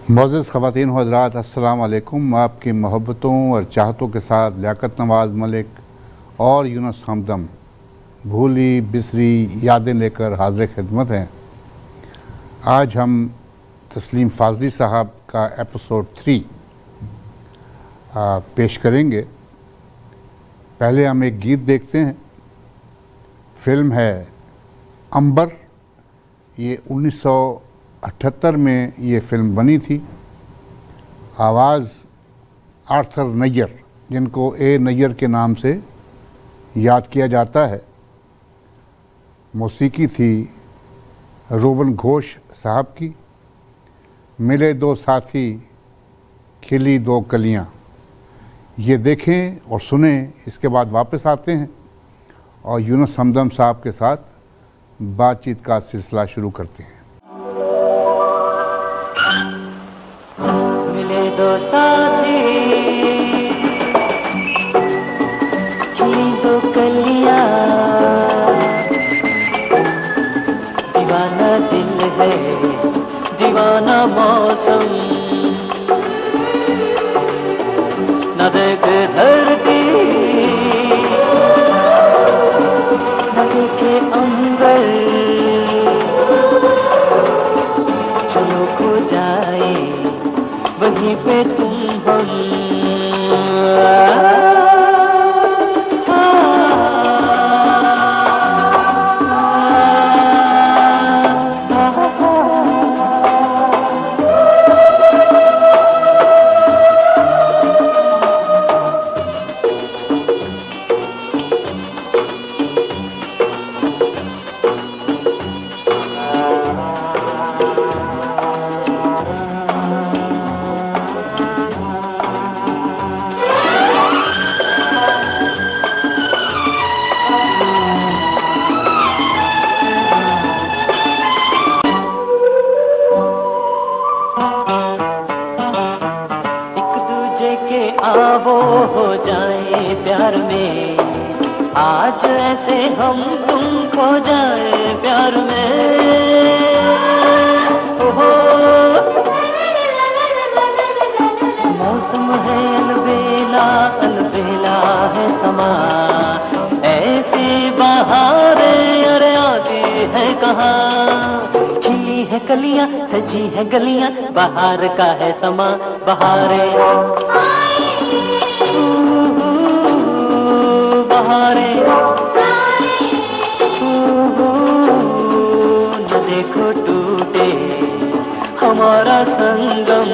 मोअज़्ज़ज़ ख़वातीन व हज़रात, अस्सलाम वालेकुम। आपकी मोहब्बतों और चाहतों के साथ लियाकत नवाज़ मलिक और यूनुस हमदम भूली बिसरी यादें लेकर हाज़िर खिदमत हैं। आज हम तस्लीम फ़ाज़ली साहब का एपिसोड 3 पेश करेंगे। पहले हम एक गीत देखते हैं। फ़िल्म है अंबर। ये 1978 में ये फ़िल्म बनी थी। आवाज़ आर्थर नैयर, जिनको ए नैयर के नाम से याद किया जाता है। मौसीकी थी रोबन घोष साहब की। मिले दो साथी खिली दो कलियाँ। ये देखें और सुने, इसके बाद वापस आते हैं और यूनुस हमदम साहब के साथ बातचीत का सिलसिला शुरू करते हैं। मिले दो साथी खिली दो कलियां, दीवाना दिल है दीवाना मौसम, न देख धरती न देखे अंबर, चलो खो जाए वहीं पे तुम हम। वो हो जाए प्यार में, आज ऐसे हम तुम खो जाए प्यार में। ओहो मौसम है अलबेला, अलबेला है समा, ऐसी बहारें अरे आती है कहाँ। खिली है कलियां सजी है गलियां, बहार का है समा, बहारें बहारे न देखो टूटे हमारा संगम।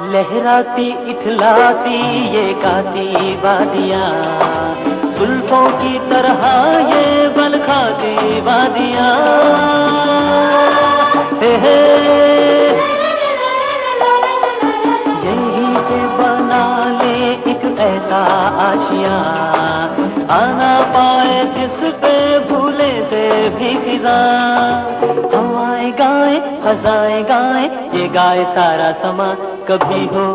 लहराती इठलाती ये गाती वादियाँ, जुल्फों की तरह ये बल खाती वादियाँ। यही पे बना ले एक ऐसा आशियाँ, आना पाए जिस पे भूले से भी खिज़ां। हवाएं गाए फजाएं गाए ये गाए सारा समा, कभी हो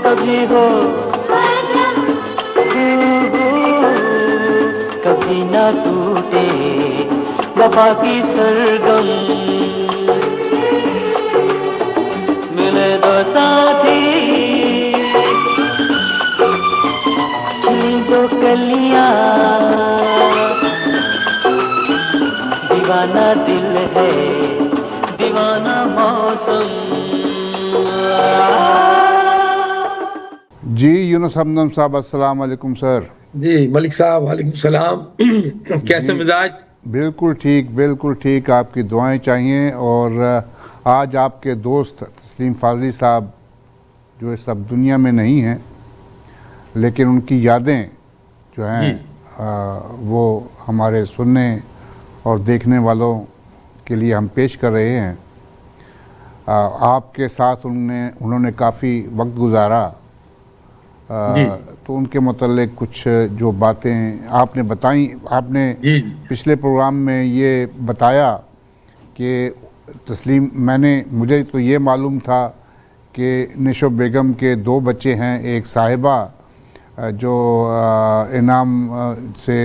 कभी हो कभी ना टूटे वफा की सरगम। मिले दो साथी खिली दो कलियां, दीवाना दिल है दीवाना मौसम। जी यूनुस हमदम साहब, अस्सलाम वालेकुम सर। जी मलिक साहब, वालेकुम सलाम। कैसे मिजाज? बिल्कुल ठीक, बिल्कुल ठीक। आपकी दुआएं चाहिए। और आज आपके दोस्त तस्लीम फ़ाज़ली साहब जो इस सब दुनिया में नहीं हैं, लेकिन उनकी यादें जो हैं वो हमारे सुनने और देखने वालों के लिए हम पेश कर रहे हैं। आपके साथ उन्होंने काफ़ी वक्त गुजारा, तो उनके मतलब कुछ जो बातें आपने बताई, आपने पिछले प्रोग्राम में ये बताया कि तस्लीम, मुझे तो ये मालूम था कि निशो बेगम के 2 बच्चे हैं, एक साहिबा जो इनाम से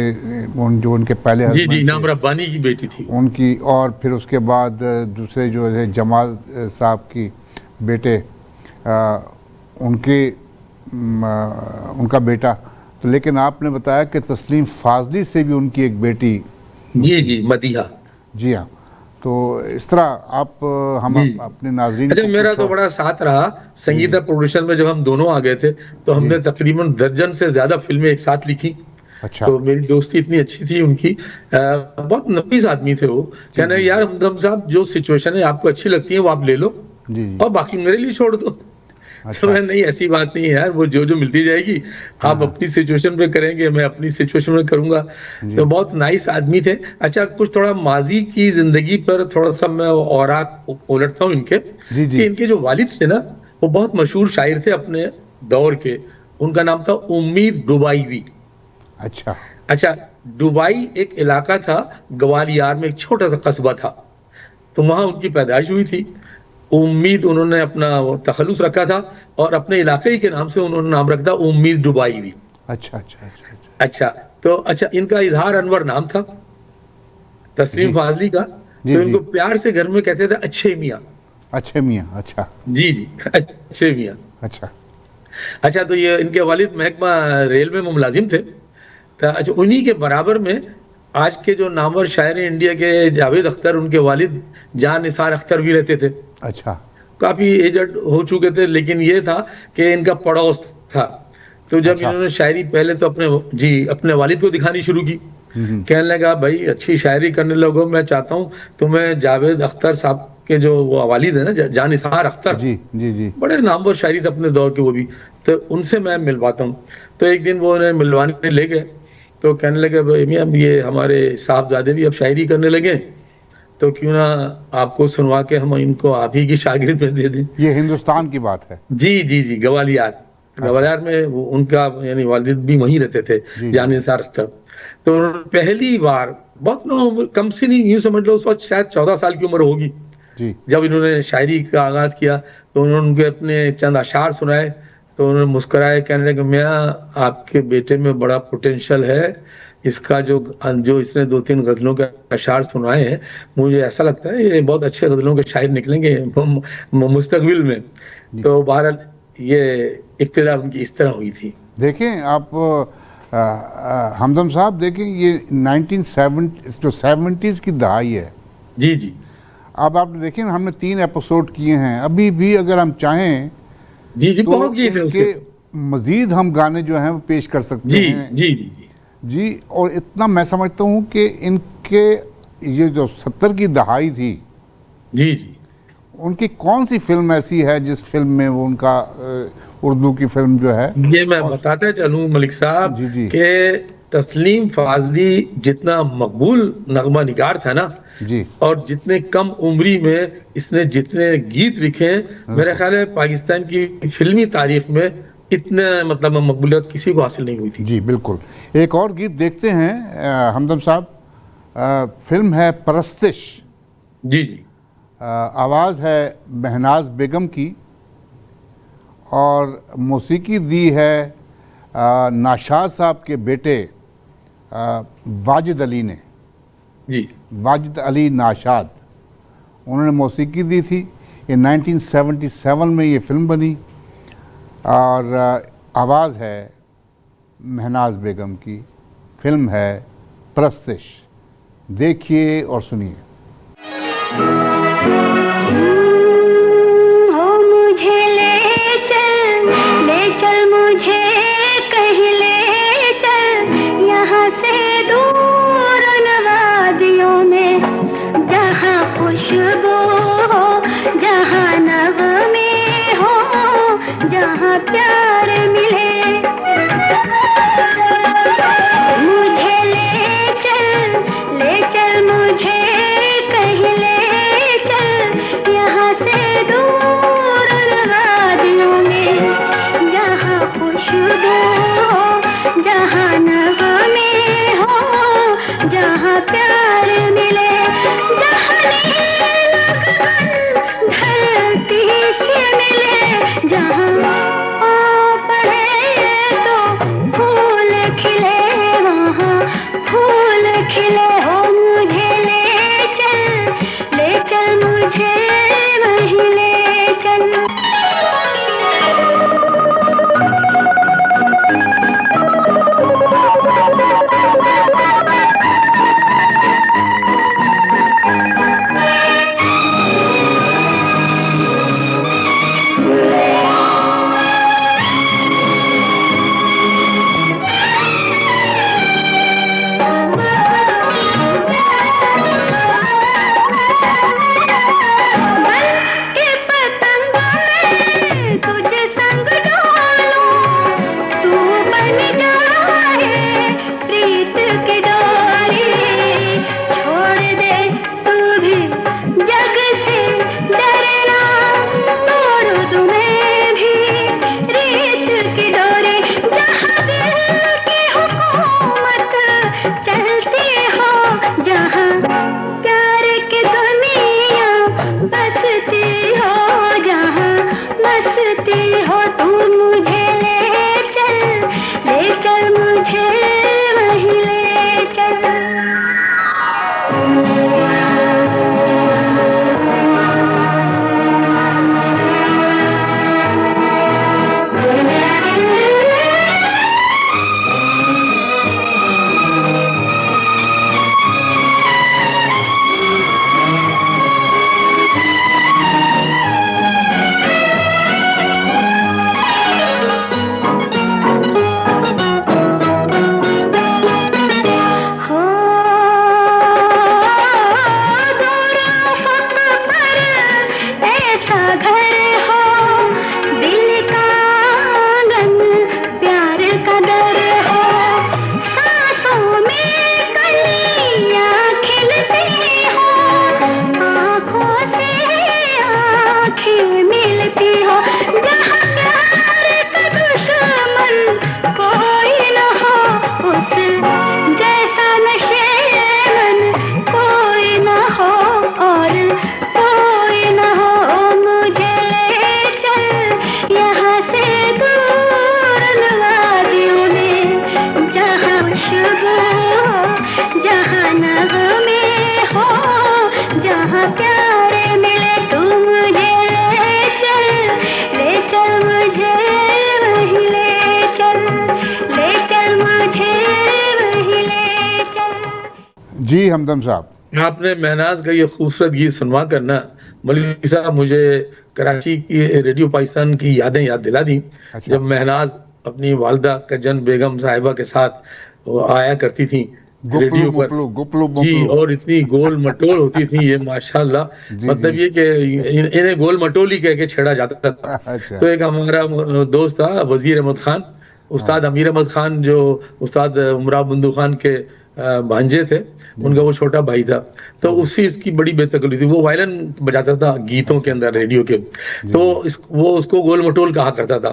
जो उनके पहले हस्बैंड इनाम रब्बानी की बेटी थी उनकी, और फिर उसके बाद दूसरे जो है जमाल साहब की बेटे, उनका बेटा। तो लेकिन आपने बताया कि तस्लीम फाजली से भी उनकी एक बेटी, जी मदीहा। जी हाँ, तो इस तरह आप हम अपने नाज़रीन। अच्छा, मेरा तो बड़ा साथ रहा संगीता प्रोडक्शन में। जब हम दोनों आ गए थे तो हमने तकरीबन दर्जन से ज्यादा फिल्में एक साथ लिखी। अच्छा। तो मेरी दोस्ती इतनी अच्छी थी उनकी। बहुत नफीस आदमी थे वो। कहने यार हमदम साहब, जो सिचुएशन है आपको अच्छी लगती है वो आप ले लो और बाकी मेरे लिए छोड़ दो। अच्छा। तो नहीं, ऐसी बात नहीं है यार, वो जो मिलती जाएगी आप अपनी सिचुएशन पे करेंगे, मैं अपनी सिचुएशन में करूंगा। तो बहुत नाइस आदमी थे। अच्छा, कुछ थोड़ा माजी की जिंदगी पर थोड़ा सा मैं और उलटता हूँ इनके, कि इनके जो वालिद थे ना, वो बहुत मशहूर शायर थे अपने दौर के। उनका नाम था उम्मीद डुबाईवी। अच्छा, डुबाई एक इलाका था ग्वालियर में, एक छोटा सा कस्बा था, तो वहां उनकी पैदाइश हुई थी। उम्मीद उन्होंने अपना तखल्लुस रखा था और अपने इलाके के नाम से उन्होंने नाम रखा था उम्मीद डुबाईवी। अच्छा, तो अच्छा, इनका इजहार अनवर नाम था तस्लीम फाजली का। तो इनको प्यार से घर में कहते थे अच्छे मियाँ। अच्छे मियाँ, अच्छा। जी अच्छे मियाँ। अच्छा, तो ये इनके वालिद महकमा रेलवे में मुलाजिम थे। तो अच्छा, उन्हीं के बराबर में आज के जो नामवर शायर इंडिया के जावेद अख्तर, उनके वालिद जान निसार अख्तर भी रहते थे। अच्छा। काफी एजड हो चुके थे, लेकिन ये था कि इनका पड़ोस था। तो जब इन्होंने शायरी पहले तो अपने वालिद को दिखानी शुरू की, कहने लगा भाई अच्छी शायरी करने लगो, मैं चाहता हूँ तुम्हें जावेद अख्तर साहब के जो वालिद है ना, जान निसार अख्तर, जी बड़े नामवर शायरी थे अपने दौर के वो भी, तो उनसे मैं मिलवाता हूँ। तो एक दिन वो उन्हें मिलवाने ले गए। तो कहने लगे भाई मियां, ये हमारे साहबजादे भी अब शायरी करने लगे, तो क्यों ना आपको सुनवा के हम इनको आप ही की शागिर्द में दे दें। ये हिंदुस्तान की बात है। जी ग्वालियर में उनका यानी वालिद भी वहीं रहते थे, जान निसार अख्तर। तो पहली बार बहुत कम से नहीं, यूं समझ लो उस वक्त शायद 14 साल की उम्र होगी जब इन्होंने शायरी का आगाज किया। तो उन्होंने उनके अपने चंद अशार सुनाए, तो उन्होंने मुस्कुराए, कहने लगे मियाँ आपके बेटे में बड़ा पोटेंशियल है, इसका जो इसने 2-3 गजलों के अशार सुनाए हैं, मुझे ऐसा लगता है ये बहुत अच्छे गजलों के शायर निकलेंगे मुस्तकबिल में। तो बहरहाल ये इब्तिदा उनकी इस तरह हुई थी। देखें आप हमदम साहब, देखें ये 1970s की दहाई है। जी अब आपने देखें, हमने 3 एपिसोड किए हैं, अभी भी अगर हम चाहें जी बहुत गीत है उसके, मजीद हम गाने जो हैं वो पेश कर सकते हैं। जी, और इतना मैं समझता हूँ कि इनके ये जो 70 की दहाई थी, जी उनकी कौन सी फिल्म ऐसी है जिस फिल्म में वो उनका उर्दू की फिल्म जो है, ये मैं बताते चलूं मलिक साहब कि तस्लीम फाजली जितना मकबूल नगमा निगार था ना, और जितने कम उम्री में इसने जितने गीत लिखे, मेरे ख्याल है पाकिस्तान की फिल्मी तारीख में इतने मतलब मकबूलियत किसी को हासिल नहीं हुई थी। जी बिल्कुल। एक और गीत देखते हैं हमदम साहब, फिल्म है परस्तिश। जी आवाज़ है महनाज बेगम की और मौसीकी दी है नाशाद साहब के बेटे वाजिद अली ने। वाजिद अली नाशाद, उन्होंने मौसीकी दी थी। ये 1977 में ये फिल्म बनी और आवाज़ है महनाज बेगम की। फिल्म है परस्तिश। देखिए और सुनिए। ले चल मुझे कहीं, ले चल यहाँ से दूर वादियों में, जहाँ खुशबू हो, जहाँ नगमे हो, जहाँ प्यार मिले। मुझे ले चल मुझे कहीं, ले जी हमदम साहब, आपने महनाज का ये खूबसूरत गीत सुनवा करना मलिक साहब मुझे कराची की रेडियो पाकिस्तान की यादें याद दिला दी। अच्छा। जब महनाज अपनी वालदा कजन बेगम साहिबा के साथ वो आया करती थी गुपलू रेडियो पर। मुपलू गुपलू जी, मुपलू। और इतनी गोल मटोल होती थी ये माशाल्लाह। जी मतलब जी। ये कि इन्हें गोल मटोल ही कह के छेड़ा जाता था। अच्छा। तो एक हमारा दोस्त था वजीर अहमद खान, उस्ताद अमीर अहमद खान जो उस्ताद उमरा बंदू खान के भांजे थे, उनका वो छोटा भाई था। तो उससे इसकी बड़ी बेतकली थी, वो वायलिन बजाता था गीतों के अंदर रेडियो के। तो वो उसको गोल मटोल कहा करता था,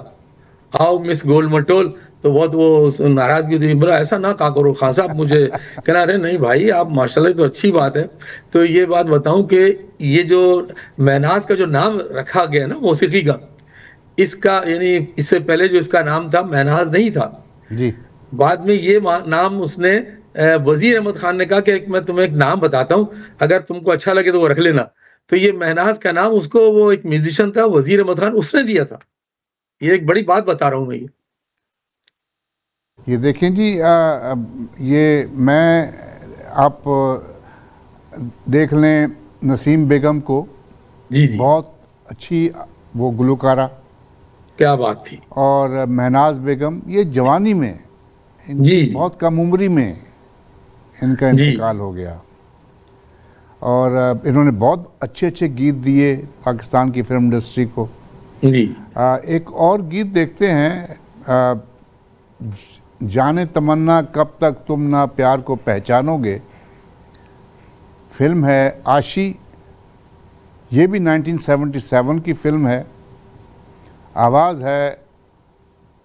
आओ मिस गोल मटोल। तो बहुत वो नाराजगी थी, बोला ऐसा ना कहा करो खान साहब मुझे। कहना अरे नहीं भाई आप माशाल्लाह तो अच्छी बात है। तो ये बात बताऊं कि ये जो महनाज का जो नाम रखा गया ना मौसीकी का, इसका यानी इससे पहले जो इसका नाम था महनाज नहीं था जी। बाद में ये नाम उसने वजीर अहमद खान ने कहा कि मैं तुम्हें एक नाम बताता हूँ, अगर तुमको अच्छा लगे तो वो रख लेना। तो ये महनाज का नाम उसको वो एक म्यूजिशियन था वजीर अहमद खान उसने दिया था। ये एक बड़ी बात बता रहा हूँ मैं। ये देखें जी, ये मैं आप देख लें नसीम बेगम को, जी जी, बहुत अच्छी वो गुलकारा, क्या बात थी। और महनाज बेगम ये जवानी में जी जी, बहुत कम उम्री में इनका जी। इंतकाल हो गया। और इन्होंने बहुत अच्छे अच्छे गीत दिए पाकिस्तान की फिल्म इंडस्ट्री को। जी एक और गीत देखते हैं, जाने तमन्ना कब तक तुम ना प्यार को पहचानोगे। फिल्म है आशी, ये भी 1977 की फिल्म है। आवाज़ है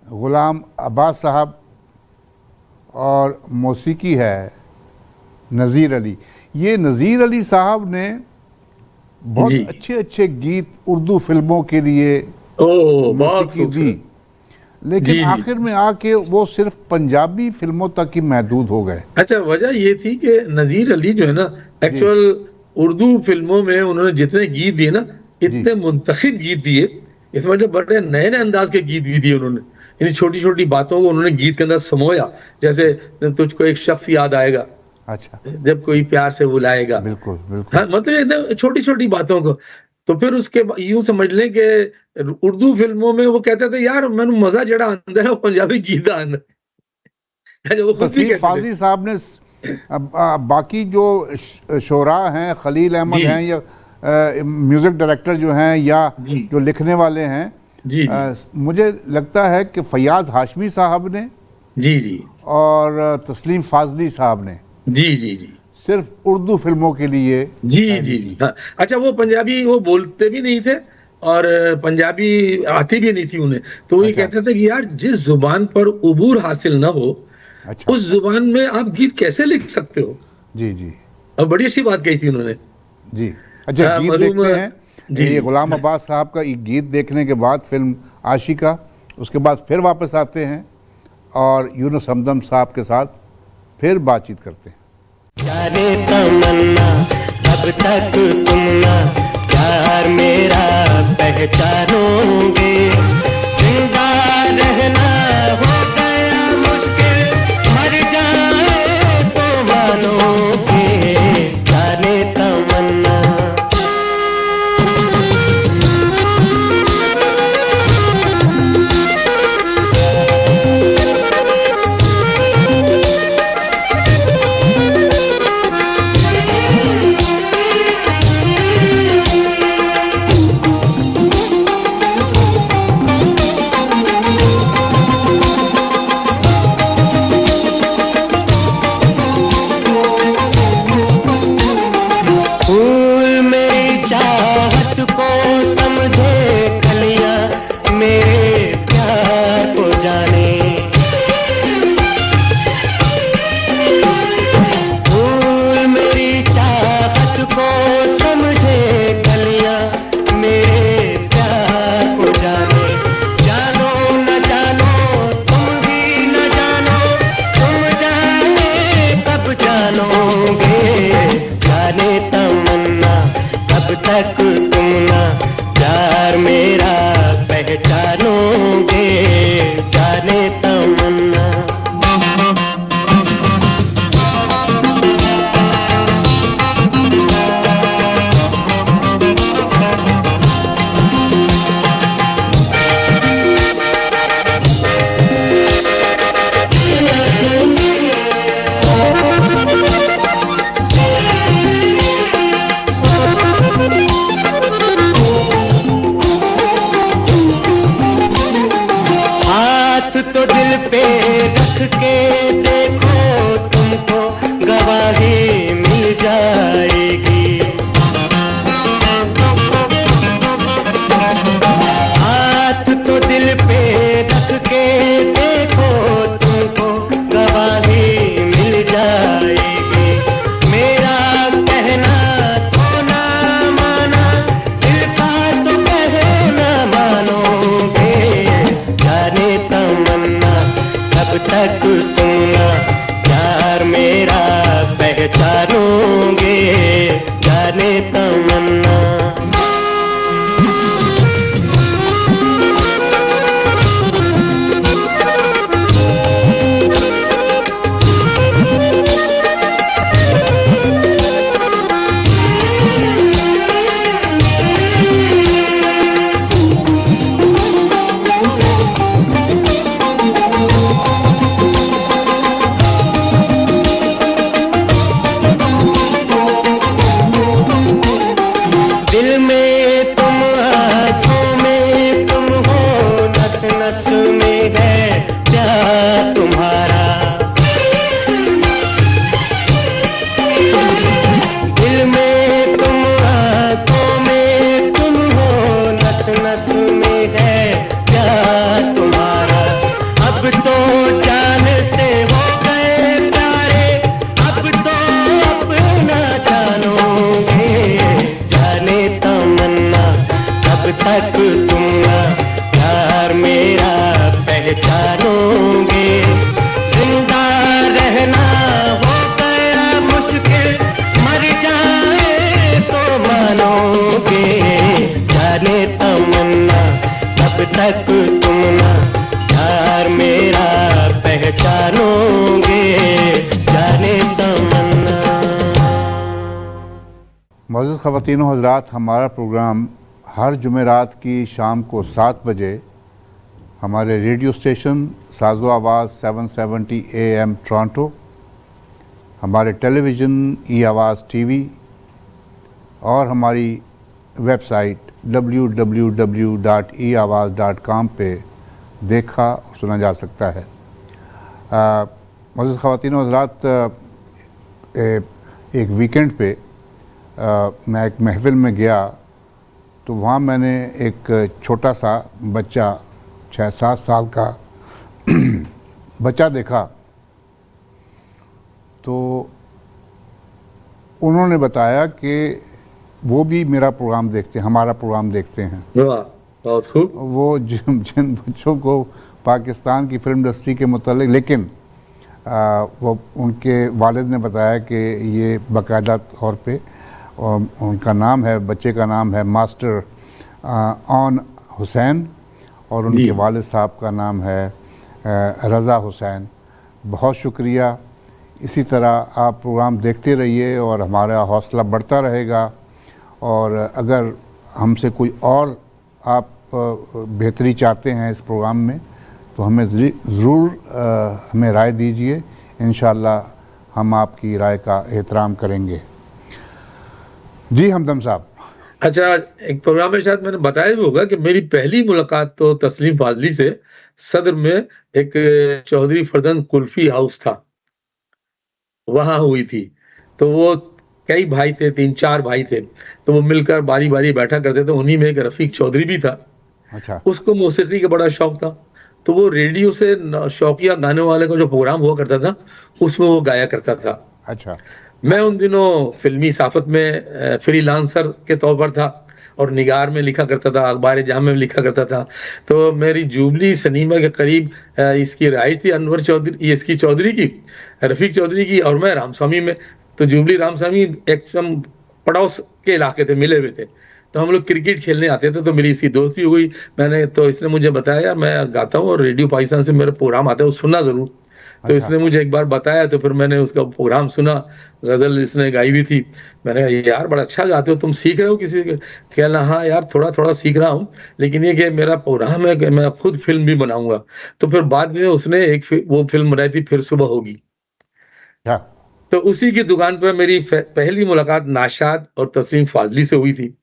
गुलाम अब्बास साहब और मौसीकी है नज़ीर अली। ये नज़ीर अली साहब ने बहुत जी। अच्छे अच्छे गीत उर्दू फिल्मों के लिए ओ बहुत मौसीकी दी, खूबसूरत। लेकिन जी, जी। आखिर में आके वो सिर्फ पंजाबी फिल्मों तक ही महदूद हो गए। अच्छा, वजह ये थी कि नजीर अली जो है ना, एक्चुअल उर्दू फिल्मों में उन्होंने जितने गीत दिए ना, इतने मुंतखब गीत दिए। इस मतलब बड़े नए नए अंदाज के गीत भी दिए उन्होंने। इन छोटी छोटी बातों को उन्होंने गीत के अंदर समोया, जैसे तुझको एक शख्स याद आएगा अच्छा, जब कोई प्यार से बुलाएगा। बिल्कुल बिल्कुल। हाँ, मतलब एकदम छोटी छोटी बातों को। तो फिर उसके यूं समझ लें कि उर्दू फिल्मों में वो कहते थे यार मैंने मजा जड़ा आंदा है वो पंजाबी गीत आंदा है। वो खुद भी तस्लीम कहते थे। फाजली साहब ने बाकी जो शोरा हैं, खलील अहमद जी। हैं या म्यूज़िक डायरेक्टर जो हैं या जी जो लिखने वाले हैं, जी मुझे लगता है कि फयाज हाशमी साहब ने जी जी और तस्लीम फाजली साहब ने जी जी जी सिर्फ उर्दू फिल्मों के लिए जी जी जी। हाँ, अच्छा, वो पंजाबी वो बोलते भी नहीं थे और पंजाबी आती भी नहीं थी उन्हें। तो वो ये अच्छा। कहते थे कि यार जिस जुबान पर उबूर हासिल ना हो, अच्छा। उस जुबान में आप गीत कैसे लिख सकते हो। जी जी और बड़ी अच्छी बात कही थी उन्होंने। जी। अच्छा, गीत मालूम देखते हैं। जी ये गुलाम अब्बास साहब का एक गीत देखने के बाद फिल्म आशिका, उसके बाद फिर वापस आते हैं और यूनुस हमदम साहब के साथ फिर बातचीत करते हैं। जाने तमन्ना अब तक तुम ना प्यार मेरा पहचानोगे। जिंदा रहना हो गया मुश्किल, मर जाए तो मानोगे। जाने तमन्ना तक तुम ना प्यार मेरा पहचानोगे। जिंदा रहना हो गया मुश्किल, मर जाए तो मानोगे। जाने तमन्ना कब तक तुम ना प्यार मेरा पहचानोगे। जाने तमन्ना। मौजूद ख़वातीन व हज़रात, हमारा प्रोग्राम हर जुमेरात की शाम को 7 बजे हमारे रेडियो स्टेशन साज़ो आवाज़ 770 AM टोरंटो, हमारे टेलीविज़न ई आवाज़ टीवी और हमारी वेबसाइट www.eawaz.com पे देखा और सुना जा सकता है। मौजूद ख़वातीन व हज़रात, एक वीकेंड पे मैं एक महफ़िल में गया तो वहाँ मैंने एक छोटा सा बच्चा 6-7 साल का बच्चा देखा। तो उन्होंने बताया कि वो भी मेरा प्रोग्राम देखते हैं, हमारा प्रोग्राम देखते हैं। बहुत खूब। वो जिन बच्चों को पाकिस्तान की फ़िल्म इंडस्ट्री के मुतालिक, लेकिन वो उनके वालिद ने बताया कि ये बाकायदा तौर पे उनका नाम है, बच्चे का नाम है मास्टर ऑन हुसैन और उनके वालिद साहब का नाम है रज़ा हुसैन। बहुत शुक्रिया। इसी तरह आप प्रोग्राम देखते रहिए और हमारा हौसला बढ़ता रहेगा। और अगर हमसे कोई और आप बेहतरी चाहते हैं इस प्रोग्राम में तो हमें ज़रूर हमें राय दीजिए। इंशाअल्लाह हम आपकी राय का एहतराम करेंगे। जी हमदम साहब। अच्छा, एक प्रोग्राम में शायद मैंने बताया भी होगा कि मेरी पहली मुलाकात तो तस्लीम फाजली से सदर में एक चौधरी फरदंद कुल्फी हाउस था, वहां हुई थी। तो वो कई भाई थे, 3-4 भाई थे, तो वो मिलकर बारी बारी बैठा करते थे। उन्हीं में एक रफीक चौधरी भी था। अच्छा। उसको मौसीकी का बड़ा शौक था, तो वो रेडियो से शौकिया गाने वाले का जो प्रोग्राम हुआ करता था उसमें वो गाया करता था। अच्छा। मैं उन दिनों फिल्मी साफत में फ्रीलांसर के तौर पर था और निगार में लिखा करता था, अखबार जहां में लिखा करता था। तो मेरी जुबली सनीमा के करीब इसकी रहाइश थी, अनवर चौधरी, इसकी चौधरी की, रफीक चौधरी की, और मैं रामस्वामी में। तो जुबली रामस्वामी एकदम पड़ोस के इलाके थे, मिले हुए थे। तो हम लोग क्रिकेट खेलने आते थे, तो मेरी इसकी दोस्ती हुई। मैंने तो इसने मुझे बताया, यार मैं गाता हूँ और रेडियो पाकिस्तान से मेरा प्रोग्राम आता है, वो सुनना जरूर। तो इसने मुझे एक बार बताया, तो फिर मैंने उसका प्रोग्राम सुना। गजल इसने गाई भी थी। मैंने कहा यार बड़ा अच्छा गाते हो, तुम सीख रहे हो किसी के? कहना हाँ यार थोड़ा थोड़ा सीख रहा हूँ, लेकिन ये कि मेरा प्रोग्राम है कि मैं खुद फिल्म भी बनाऊंगा। तो फिर बाद में उसने वो फिल्म बनाई थी, फिर सुबह होगी। तो उसी की दुकान पर मेरी पहली मुलाकात नाशाद और तस्लीम फाजली से हुई थी।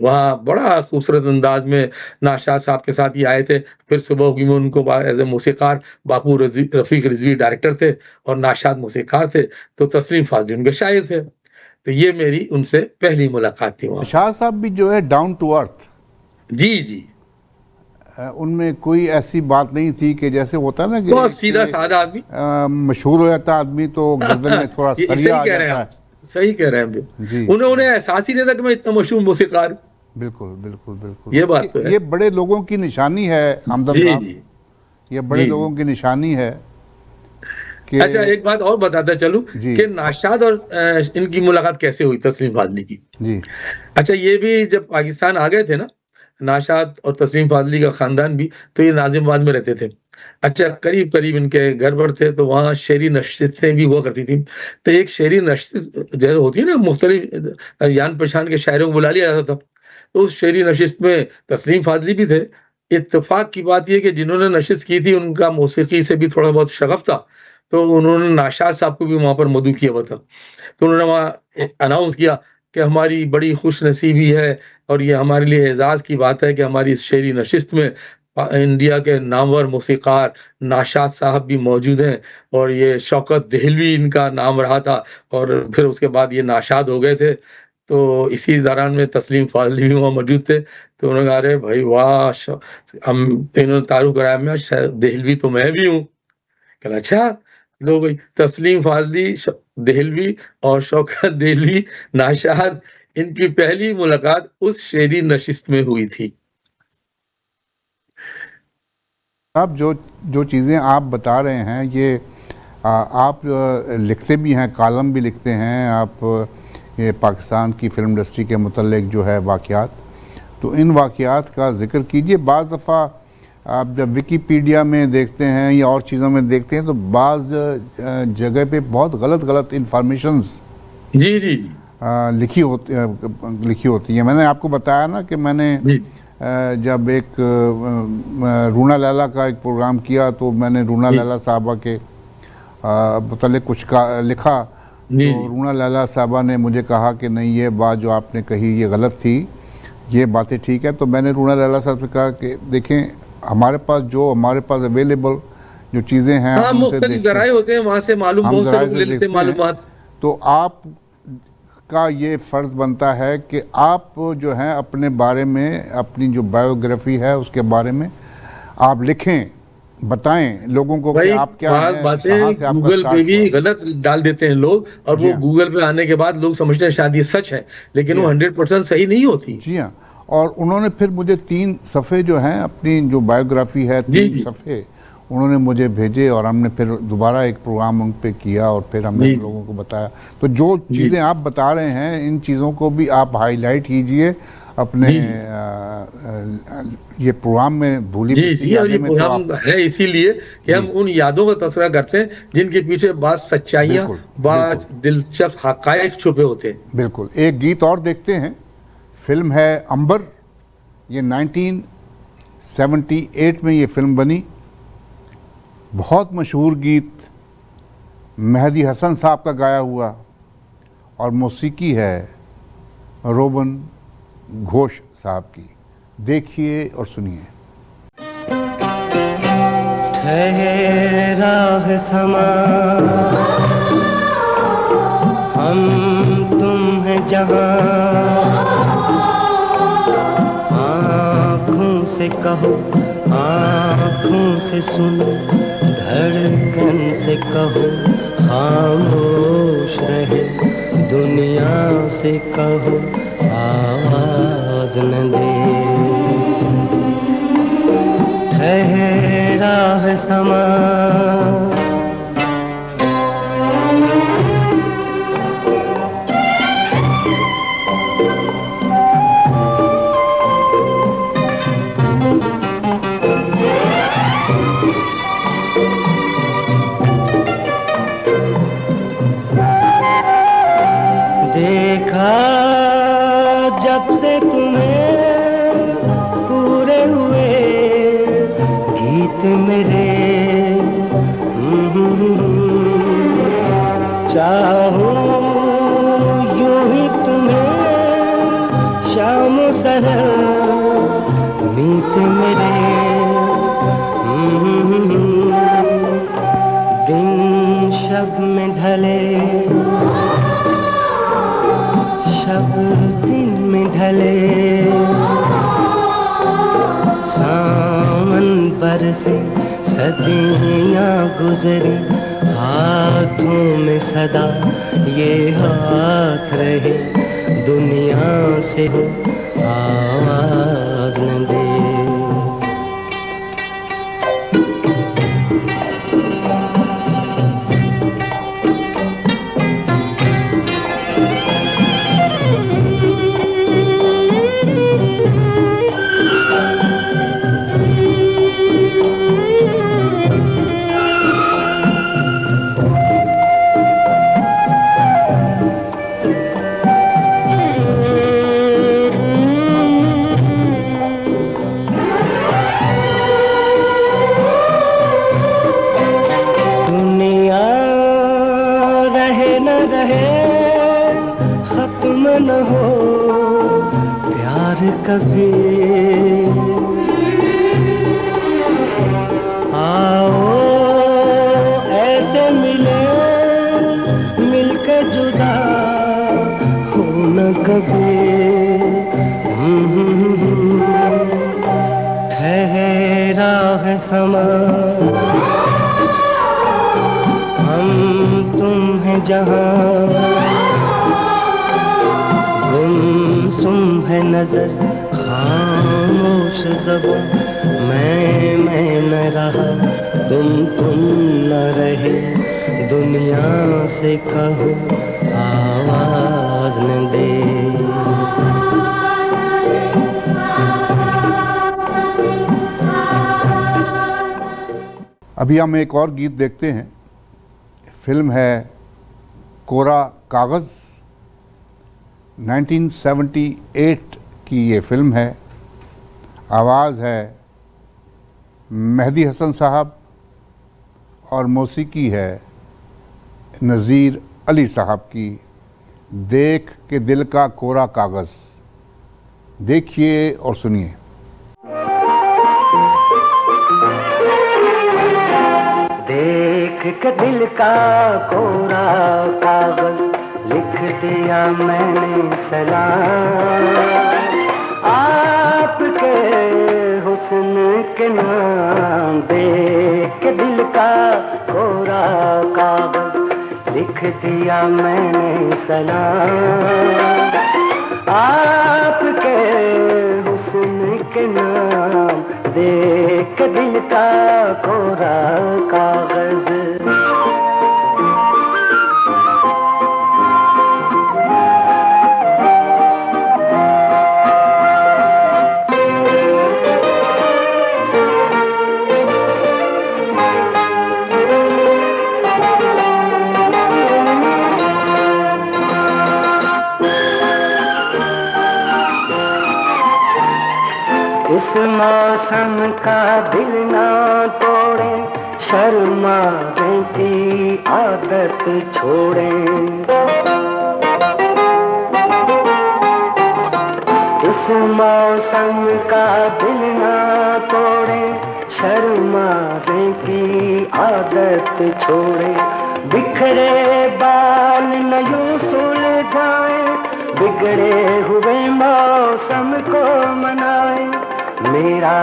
वहाँ बड़ा खूबसूरत अंदाज में नाशाद साहब के साथ ही आए थे। फिर सुबह होगी में उनको एज ए मौसीकार बापू रफीक रिजवी डायरेक्टर थे और नाशाद मौसीकार थे, तो तस्लीम फाजली उनके शायर थे। तो ये मेरी उनसे पहली मुलाकात थी वहाँ। शाह साहब भी जो है डाउन टू अर्थ। जी जी। उनमें कोई ऐसी बात नहीं थी कि जैसे होता ना कि बहुत सीधा साधा आदमी, मशहूर हो जाता आदमी तो गर्दन में थोड़ा सरिया आ जाता है। सही कह रहे हैं जी। उन्हें एहसास ही नहीं था कि मैं इतना मशहूर मौसीकार। बिल्कुल बिल्कुल बिल्कुल, ये बात तो है। ये बड़े लोगों की निशानी है हमदम साहब, ये बड़े लोगों की निशानी है कि... अच्छा, एक बात और बताता चलूं कि नाशाद और इनकी मुलाकात कैसे हुई तस्लीम फाजली की। जी। अच्छा, ये भी जब पाकिस्तान आ गए थे ना, नाशाद और तस्लीम फाजली का खानदान भी, तो ये नाजिमाबाद में रहते थे। अच्छा, करीब करीब इनके घर पर थे, तो वहाँ शेरी नशिस्तें भी हुआ करती थी। तो एक शेरी नशिस्त जो होती है ना, मुख्तलिफ जान पहचान के शायरों को बुला लिया जाता था। तो उस शेरी नशिस्त में तस्लीम फाजली भी थे। इत्तेफाक की बात यह कि जिन्होंने नशिस्त की थी उनका मौसीकी से भी थोड़ा बहुत शगफ था, तो उन्होंने नाशाद साहब को भी वहां पर मदऊ किया हुआ था। तो उन्होंने वहां अनाउंस किया कि हमारी बड़ी खुश नसीबी है और ये हमारे लिए एजाज की बात है कि हमारी इस शेरी नशिस्त में इंडिया के नामवर मौसीकार नाशाद साहब भी मौजूद हैं, और ये शौकत देहलवी इनका नाम रहा था, और फिर उसके बाद ये नाशाद हो गए थे। तो इसी दौरान में तस्लीम फाजली भी वहाँ मौजूद थे। तो उन्होंने कहा अरे भाई वाह, हम इन्होंने तारुफ कराया, मैं देहलवी तो मैं भी हूँ। कहना अच्छा, लो भाई, तस्लीम फाजली, देहलवी और शौकत देहलवी, नाशाद, इनकी पहली मुलाकात उस शेरी नशिस्त में हुई थी। आप जो चीज़ें आप बता रहे हैं ये आप लिखते भी हैं, कॉलम भी लिखते हैं आप, ये पाकिस्तान की फ़िल्म इंडस्ट्री के मुतल्लिक़ जो है वाक़यात, तो इन वाक़यात का ज़िक्र कीजिए। बाज़ दफ़ा आप जब विकीपीडिया में देखते हैं या और चीज़ों में देखते हैं तो बाज़ जगह पे बहुत गलत इंफॉर्मेशंस जी जी लिखी होती है। मैंने आपको बताया ना कि मैंने जब एक रूना लैला का एक प्रोग्राम किया तो मैंने रूना लैला साहबा के मुतल्लिक़ कुछ लिखा, तो रूना लैला साहबा ने मुझे कहा कि नहीं ये बात जो आपने कही ये गलत थी, ये बातें ठीक है। तो मैंने रूना लैला साहब से कहा कि देखें हमारे पास अवेलेबल जो चीज़ें हैं, हाँ, मुख्तलिफ ज़राए होते हैं, वहाँ से मालूम, बहुत से लोग ले लेते हैं मालूमात। तो आप का ये फ़र्ज़ बनता है कि आप जो है अपने बारे में, अपनी जो बायोग्राफी है उसके बारे में आप लिखें, बताएं लोगों को कि आप क्या हैं, बातें गूगल पे भी गलत डाल देते हैं लोग, और वो गूगल पे आने के बाद लोग समझते हैं शायद ये सच है, लेकिन वो 100% सही नहीं होती। जी हाँ, और उन्होंने फिर मुझे 3 सफ़े जो हैं अपनी जो बायोग्राफी है 3 सफ़े उन्होंने मुझे भेजे, और हमने फिर दोबारा एक प्रोग्राम उन पे किया और फिर हमने लोगों को बताया। तो जो चीज़ें आप बता रहे हैं इन चीज़ों को भी आप हाईलाइट कीजिए अपने ये प्रोग्राम में। भूली ये प्रोग्राम है इसीलिए कि हम उन यादों का तस्करा करते हैं जिनके पीछे बात सच्चाइयाँ, बात दिलचस्प हक़ाइक़ छुपे होते हैं। बिल्कुल। एक गीत और देखते हैं, फिल्म है अंबर, ये 1978 में ये फिल्म बनी, बहुत मशहूर गीत मेहदी हसन साहब का गाया हुआ, और मौसीकी है रोबन घोष साहब की। देखिए और सुनिए। ठहरा है समा, हम तुम है जहां, आँखों से कहो, आँखों से सुनो, धड़कन से कहो खामोश रहे, दुनिया से कहो आवाज न दे। ठहरा है समा, देखा जब से तुम्हें पूरे हुए गीत मेरे, चाहूं यूं ही तुम्हें शाम सहर मीत मेरे, दिन शब में ढले, शब दिन में ढले, सावन बरसे, सदियाँ गुजरी, हाथों में सदा ये हाथ रहे, दुनिया से हो आवाज न दे। न हो प्यार कभी, आओ ऐसे मिले, मिलके जुदा हो न कभी। ठहरा है समा, हम तुम हैं जहां, गुम है नजर खामोश ज़बां, मैं न रहा, तुम न रहे, दुनिया से कहो आवाज न दे। अभी हम एक और गीत देखते हैं। फिल्म है कोरा कागज़, 1978 की ये फिल्म है। आवाज़ है मेहदी हसन साहब और मौसीकी है नज़ीर अली साहब की। देख के दिल का कोरा कागज़, देखिए और सुनिए। देख के दिल का कोरा कागज, लिख दिया मैंने सलाम, आपके हुस्न के नाम। देख के दिल का कोरा कागज, लिख दिया मैंने सलाम, आपके हुस्न के नाम। देख के दिल का कोरा कागज। इस मौसम का दिल ना तोड़े, शर्माने की आदत छोड़ें। इस मौसम का दिल ना तोड़े, शर्माने की आदत छोड़े। बिखरे बाल न यूं सुलझाए, बिगड़े हुए मौसम को मनाए। मेरा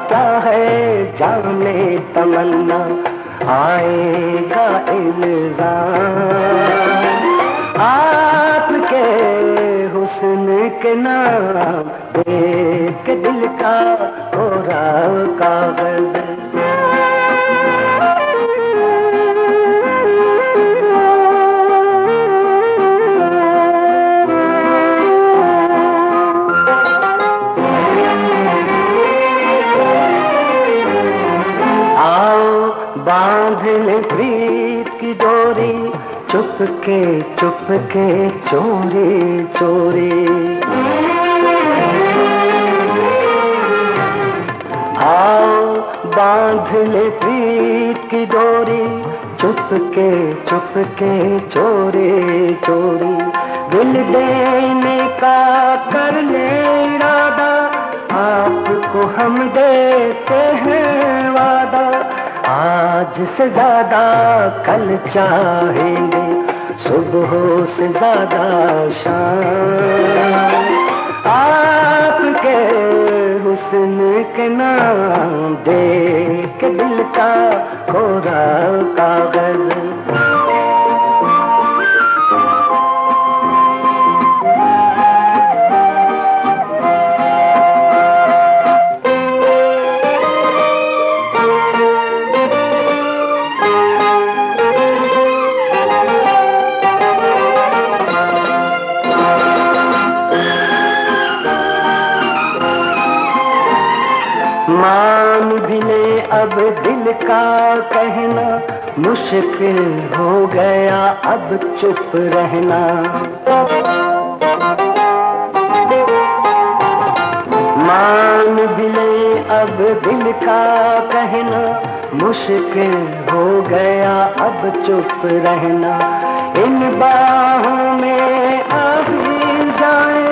क्या है जाने तमन्ना, आएगा इल्जाम, आपके हुस्न के नाम। देख के दिल का कोरा कागज। बांध ले प्रीत की डोरी, चुपके चुपके चोरी चोरी। आओ बांध ले प्रीत की डोरी, चुपके चुपके चोरी चोरी। दिल देने का कर ले इरादा, आपको हम देते हैं वादा। आज से ज्यादा कल चाहेंगे, सुबह से ज्यादा शाम। आपके हुस्न के नाम। देख के दिल का कोरा कागज। मान भी ले अब दिल का कहना, मुश्किल हो गया अब चुप रहना। मान भी ले अब दिल का कहना, मुश्किल हो गया अब चुप रहना। इन बाहों में आ भी जाए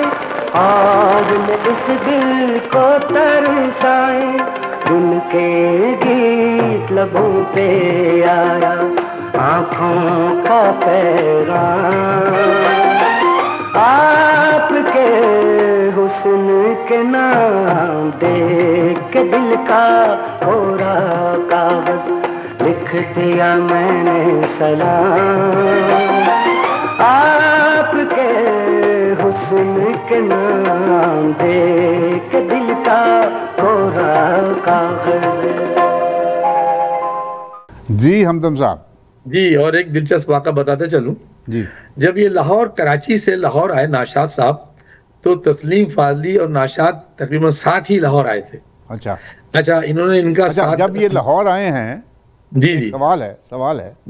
और इस दिल को तरसाए। उनके गीत लबों पे आया, आँखों का पैगाम। आपके हुस्न के नाम। देख के दिल का कोरा कागज, लिख दिया मैंने सलाम। आपके हुस्न के नाम दे के दिल का कोरा कागज। जी हमदम साहब। जी, और एक दिलचस्प वाक़ा बताते चलूं जी। जब ये लाहौर कराची से लाहौर आए नाशाद साहब, तो तस्लीम फाजली और नाशाद तकरीबन साथ ही लाहौर आए थे। अच्छा, इन्होंने इनका साथ जब ये लाहौर आए हैं, जी जी सवाल है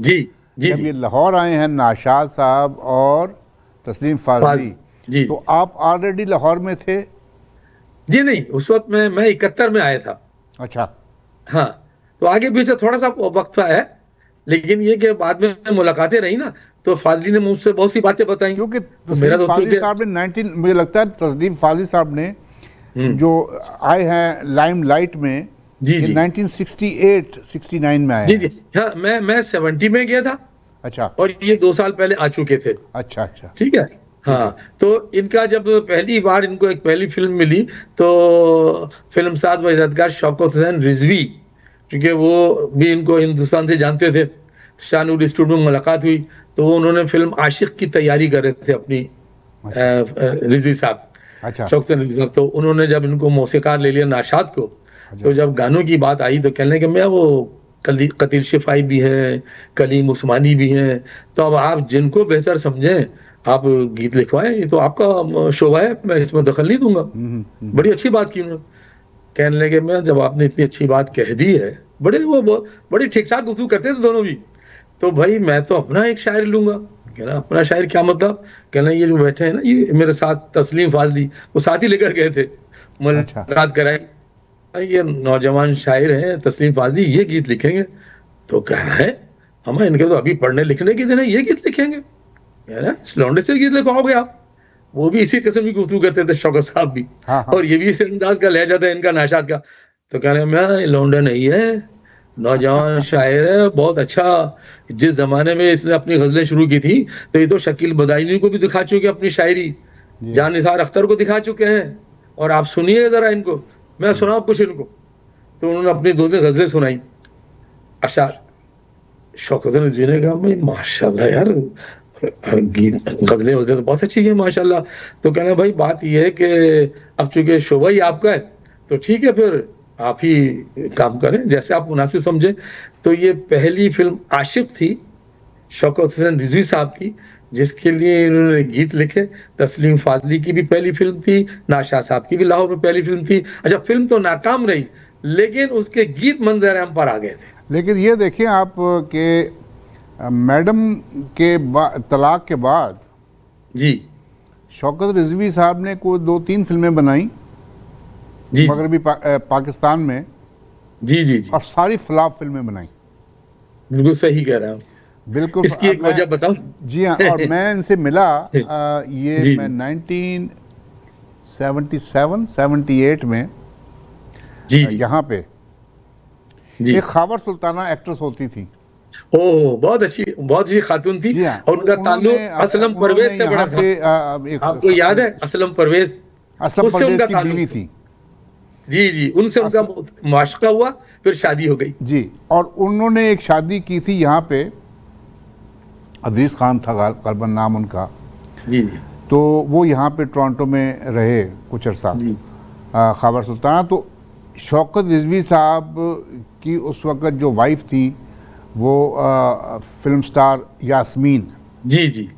जी जी, जब ये लाहौर आए हैं नाशाद साहब और तस्लीम फाजली, जी, तो आप ऑलरेडी लाहौर में थे? जी नहीं, उस वक्त मैं 71 में आया था। अच्छा। हाँ, तो आगे पीछे थोड़ा सा वक्त है, लेकिन ये कि बाद में मुलाकातें रही ना, तो फाजली ने मुझसे बहुत सी बातें बताई। क्योंकि तो मेरा तस्लीम फाजली साहब ने मुझे लगता है तस्लीम फाजली साहब ने जो आए हैं लाइमलाइट में, जी जी 1968-69 में आए। जी जी, हाँ, मैं 70 में गया था। अच्छा। और ये 2 साल पहले आ चुके थे। अच्छा अच्छा, ठीक है। हाँ, तो इनका जब पहली बार इनको एक पहली फिल्म मिली, तो फिल्मसाज व हिदायतकार शौकत हुसैन रिजवी, क्योंकि वो भी इनको हिंदुस्तान से जानते थे, शाहनूर स्टूडियो में मुलाकात हुई, तो उन्होंने फिल्म आशिक की तैयारी कर रहे थे अपनी, रिजवी साहब, अच्छा। शौकत हुसैन रिजवी साहब। तो उन्होंने जब इनको मौसीकार ले लिया नाशाद को, तो जब गानों की बात आई तो कहने लगे मैं वो कतील शिफाई भी हैं, कलीम उस्मानी भी हैं, तो अब आप जिनको बेहतर समझें आप गीत लिखवाएं, ये तो आपका शोभा है, मैं इसमें दखल नहीं दूंगा। बड़ी अच्छी बात की उन्होंने। कहने लगे मैं जब आपने इतनी अच्छी बात कह दी है, बड़ी ठीक ठाक गुफ्तगू करते थे दोनों भी, तो भाई मैं तो अपना एक शायर लूंगा। कहना अपना शायर क्या मतलब? कहना ये जो बैठे हैं ना, ये मेरे साथ तस्लीम फाजली, वो साथ ही लेकर गए थे, मुलाकात कराई, ये नौजवान शायर हैं तस्लीम फाजली, ये गीत लिखेंगे। तो कहा है हम इनके तो अभी पढ़ने लिखने के दिन है, ये गीत लिखेंगे? इस लौंडे से गीत लिखवाओगे आप? वो भी इसी किस्म की गुफ्तगू करते थे शौकत साहब भी। हाँ। और ये भी इस अंदाज का लहजा था इनका नाशाद का। तो कह रहे मैं लौंडा नहीं है, नौजवान शायर है, बहुत अच्छा। जिस जमाने में इसने अपनी गजलें शुरू की थी, तो ये तो शकील बदायूनी को भी दिखा चुके अपनी शायरी, जान निसार अख्तर को दिखा चुके हैं। और आप सुनिए जरा इनको, मैं सुनाऊं कुछ इनको। तो उन्होंने अपनी 2 गजलें सुनाई, अशार। शौकत रिजवी ने कहा भाई माशाल्लाह यार, गजलें वजलें तो बहुत अच्छी है माशाल्लाह। तो कहना भाई बात यह है कि अब चूंकि शोभा ही आपका है, तो ठीक है फिर आप ही काम करें जैसे आप मुनासिब समझे। तो ये पहली फिल्म आशिक थी शौकत हुसैन रिजवी साहब की, जिसके लिए इन्होंने गीत लिखे। तस्लीम फाजली की भी पहली फिल्म थी, नाशाद साहब की भी लाहौर में पहली फिल्म थी। अच्छा, फिल्म तो नाकाम रही, लेकिन उसके गीत मंजर आम पर आ गए थे। लेकिन ये देखें आप कि मैडम के तलाक के बाद जी शौकत रिजवी साहब ने कोई 2-3 फिल्में बनाई मगरबी पाकिस्तान में। जी जी जी, और सारी फ्लॉप फिल्में बनाई। बिल्कुल सही कह रहा हूँ। बिल्कुल। इसकी एक वजह बताऊं? जी हाँ, और मैं इनसे मिला जी, मैं 1977-78 में जी यहाँ पे जी। एक खाबर सुल्ताना एक्ट्रेस होती थी। ओह, बहुत अच्छी खातून थी। हाँ, और उनका ताल्लुक असलम परवेज से बड़ा था। आपको याद है असलम परवेज? उससे उनका की ताल्लुक बीवी थी। जी जी, उनसे उनका मुआशका हुआ, फिर शादी हो गई। जी, और उन्होंने एक शादी की थी यहाँ पे, अजीज खान था गलबन नाम उनका। जी जी, तो वो यहाँ पे टोरंटो में रहे कुछ अर्सा, खाबर सुल्ताना। तो शौकत रिजवी साहब की उस वक़्त जो वाइफ थी वो फिल्म स्टार यास्मीन, जी जी,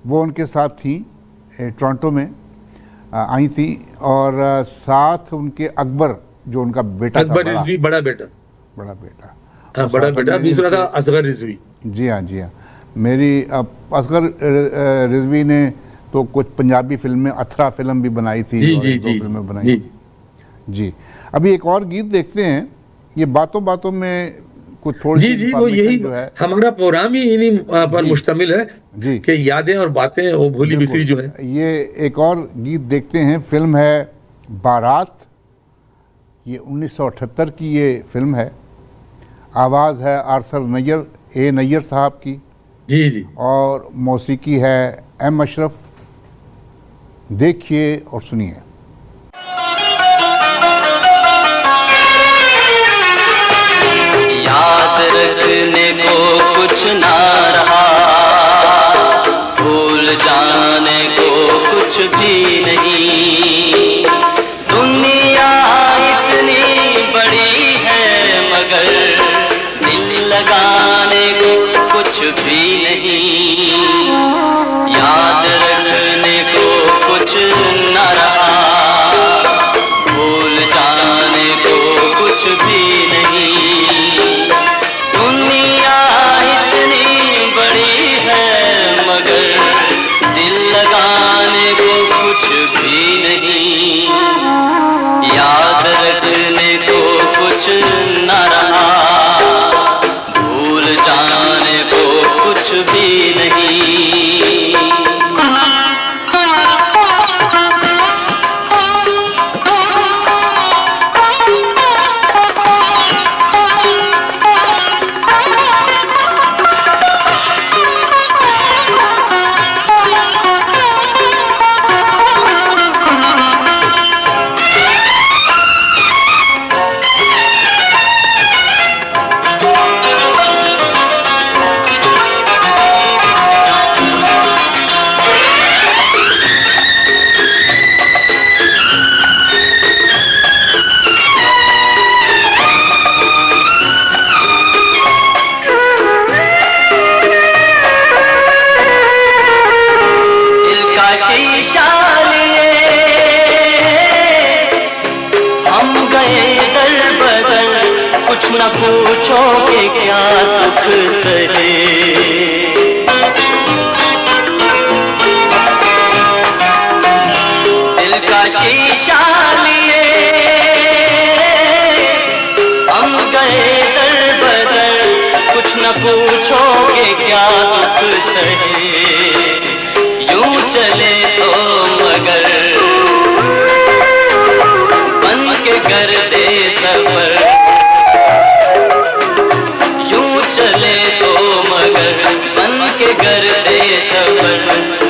वो उनके साथ थी, टोरंटो में आई थी। और साथ उनके अकबर जो उनका बेटा था, बड़ा बेटा, बड़ा बेटा। दूसरा था असगर रिजवी। जी हाँ, जी हाँ। मेरी असगर रिजवी ने तो कुछ पंजाबी फिल्में, अथरा फिल्म भी बनाई थी। जी और जी 2 फिल्में बनाई। जी, अभी एक और गीत देखते हैं। ये बातों बातों में कुछ थोड़ी जी जी, वो यही जो है हमारा प्रोग्राम ही इन्हीं पर मुश्तमिल है जी, कि यादें और बातें वो भूली बिसरी जो है। ये एक और गीत देखते हैं। फिल्म है बारात, ये 1978 की ये फिल्म है। आवाज़ है आर्थर नैयर साहब की। जी जी, और मौसीकी है एम अशरफ। देखिए और सुनिए। याद रखने को कुछ ना रहा, भूल भूल जाने को कुछ भी नहीं। दुनिया इतनी बड़ी है मगर दिल लगाने को कुछ भी नहीं। याद रखने को कुछ न रहा, भूल जाने को कुछ भी नहीं। दुनिया इतनी बड़ी है मगर दिल लगाने को कुछ भी नहीं। याद रखने को कुछ न रहा, भूल जाने को कुछ भी नहीं। कुछ न पूछो कि क्या दुख सहे, दिल का शीशा लिए हम गए दर बदर। कुछ न पूछो कि क्या दुख सहे, यूं चले तो मगर बन के कर दे सफर। चले तो मगर बन के कर दे सफर,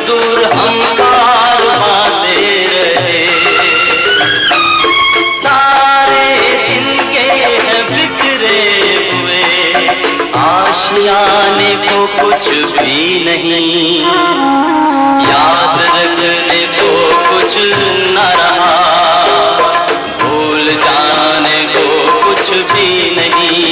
दूर हम कारवां से रहे। सारे दिन के हैं बिखरे हुए, आशियाने को कुछ भी नहीं। याद रखने को कुछ न रहा, भूल जाने को कुछ भी नहीं।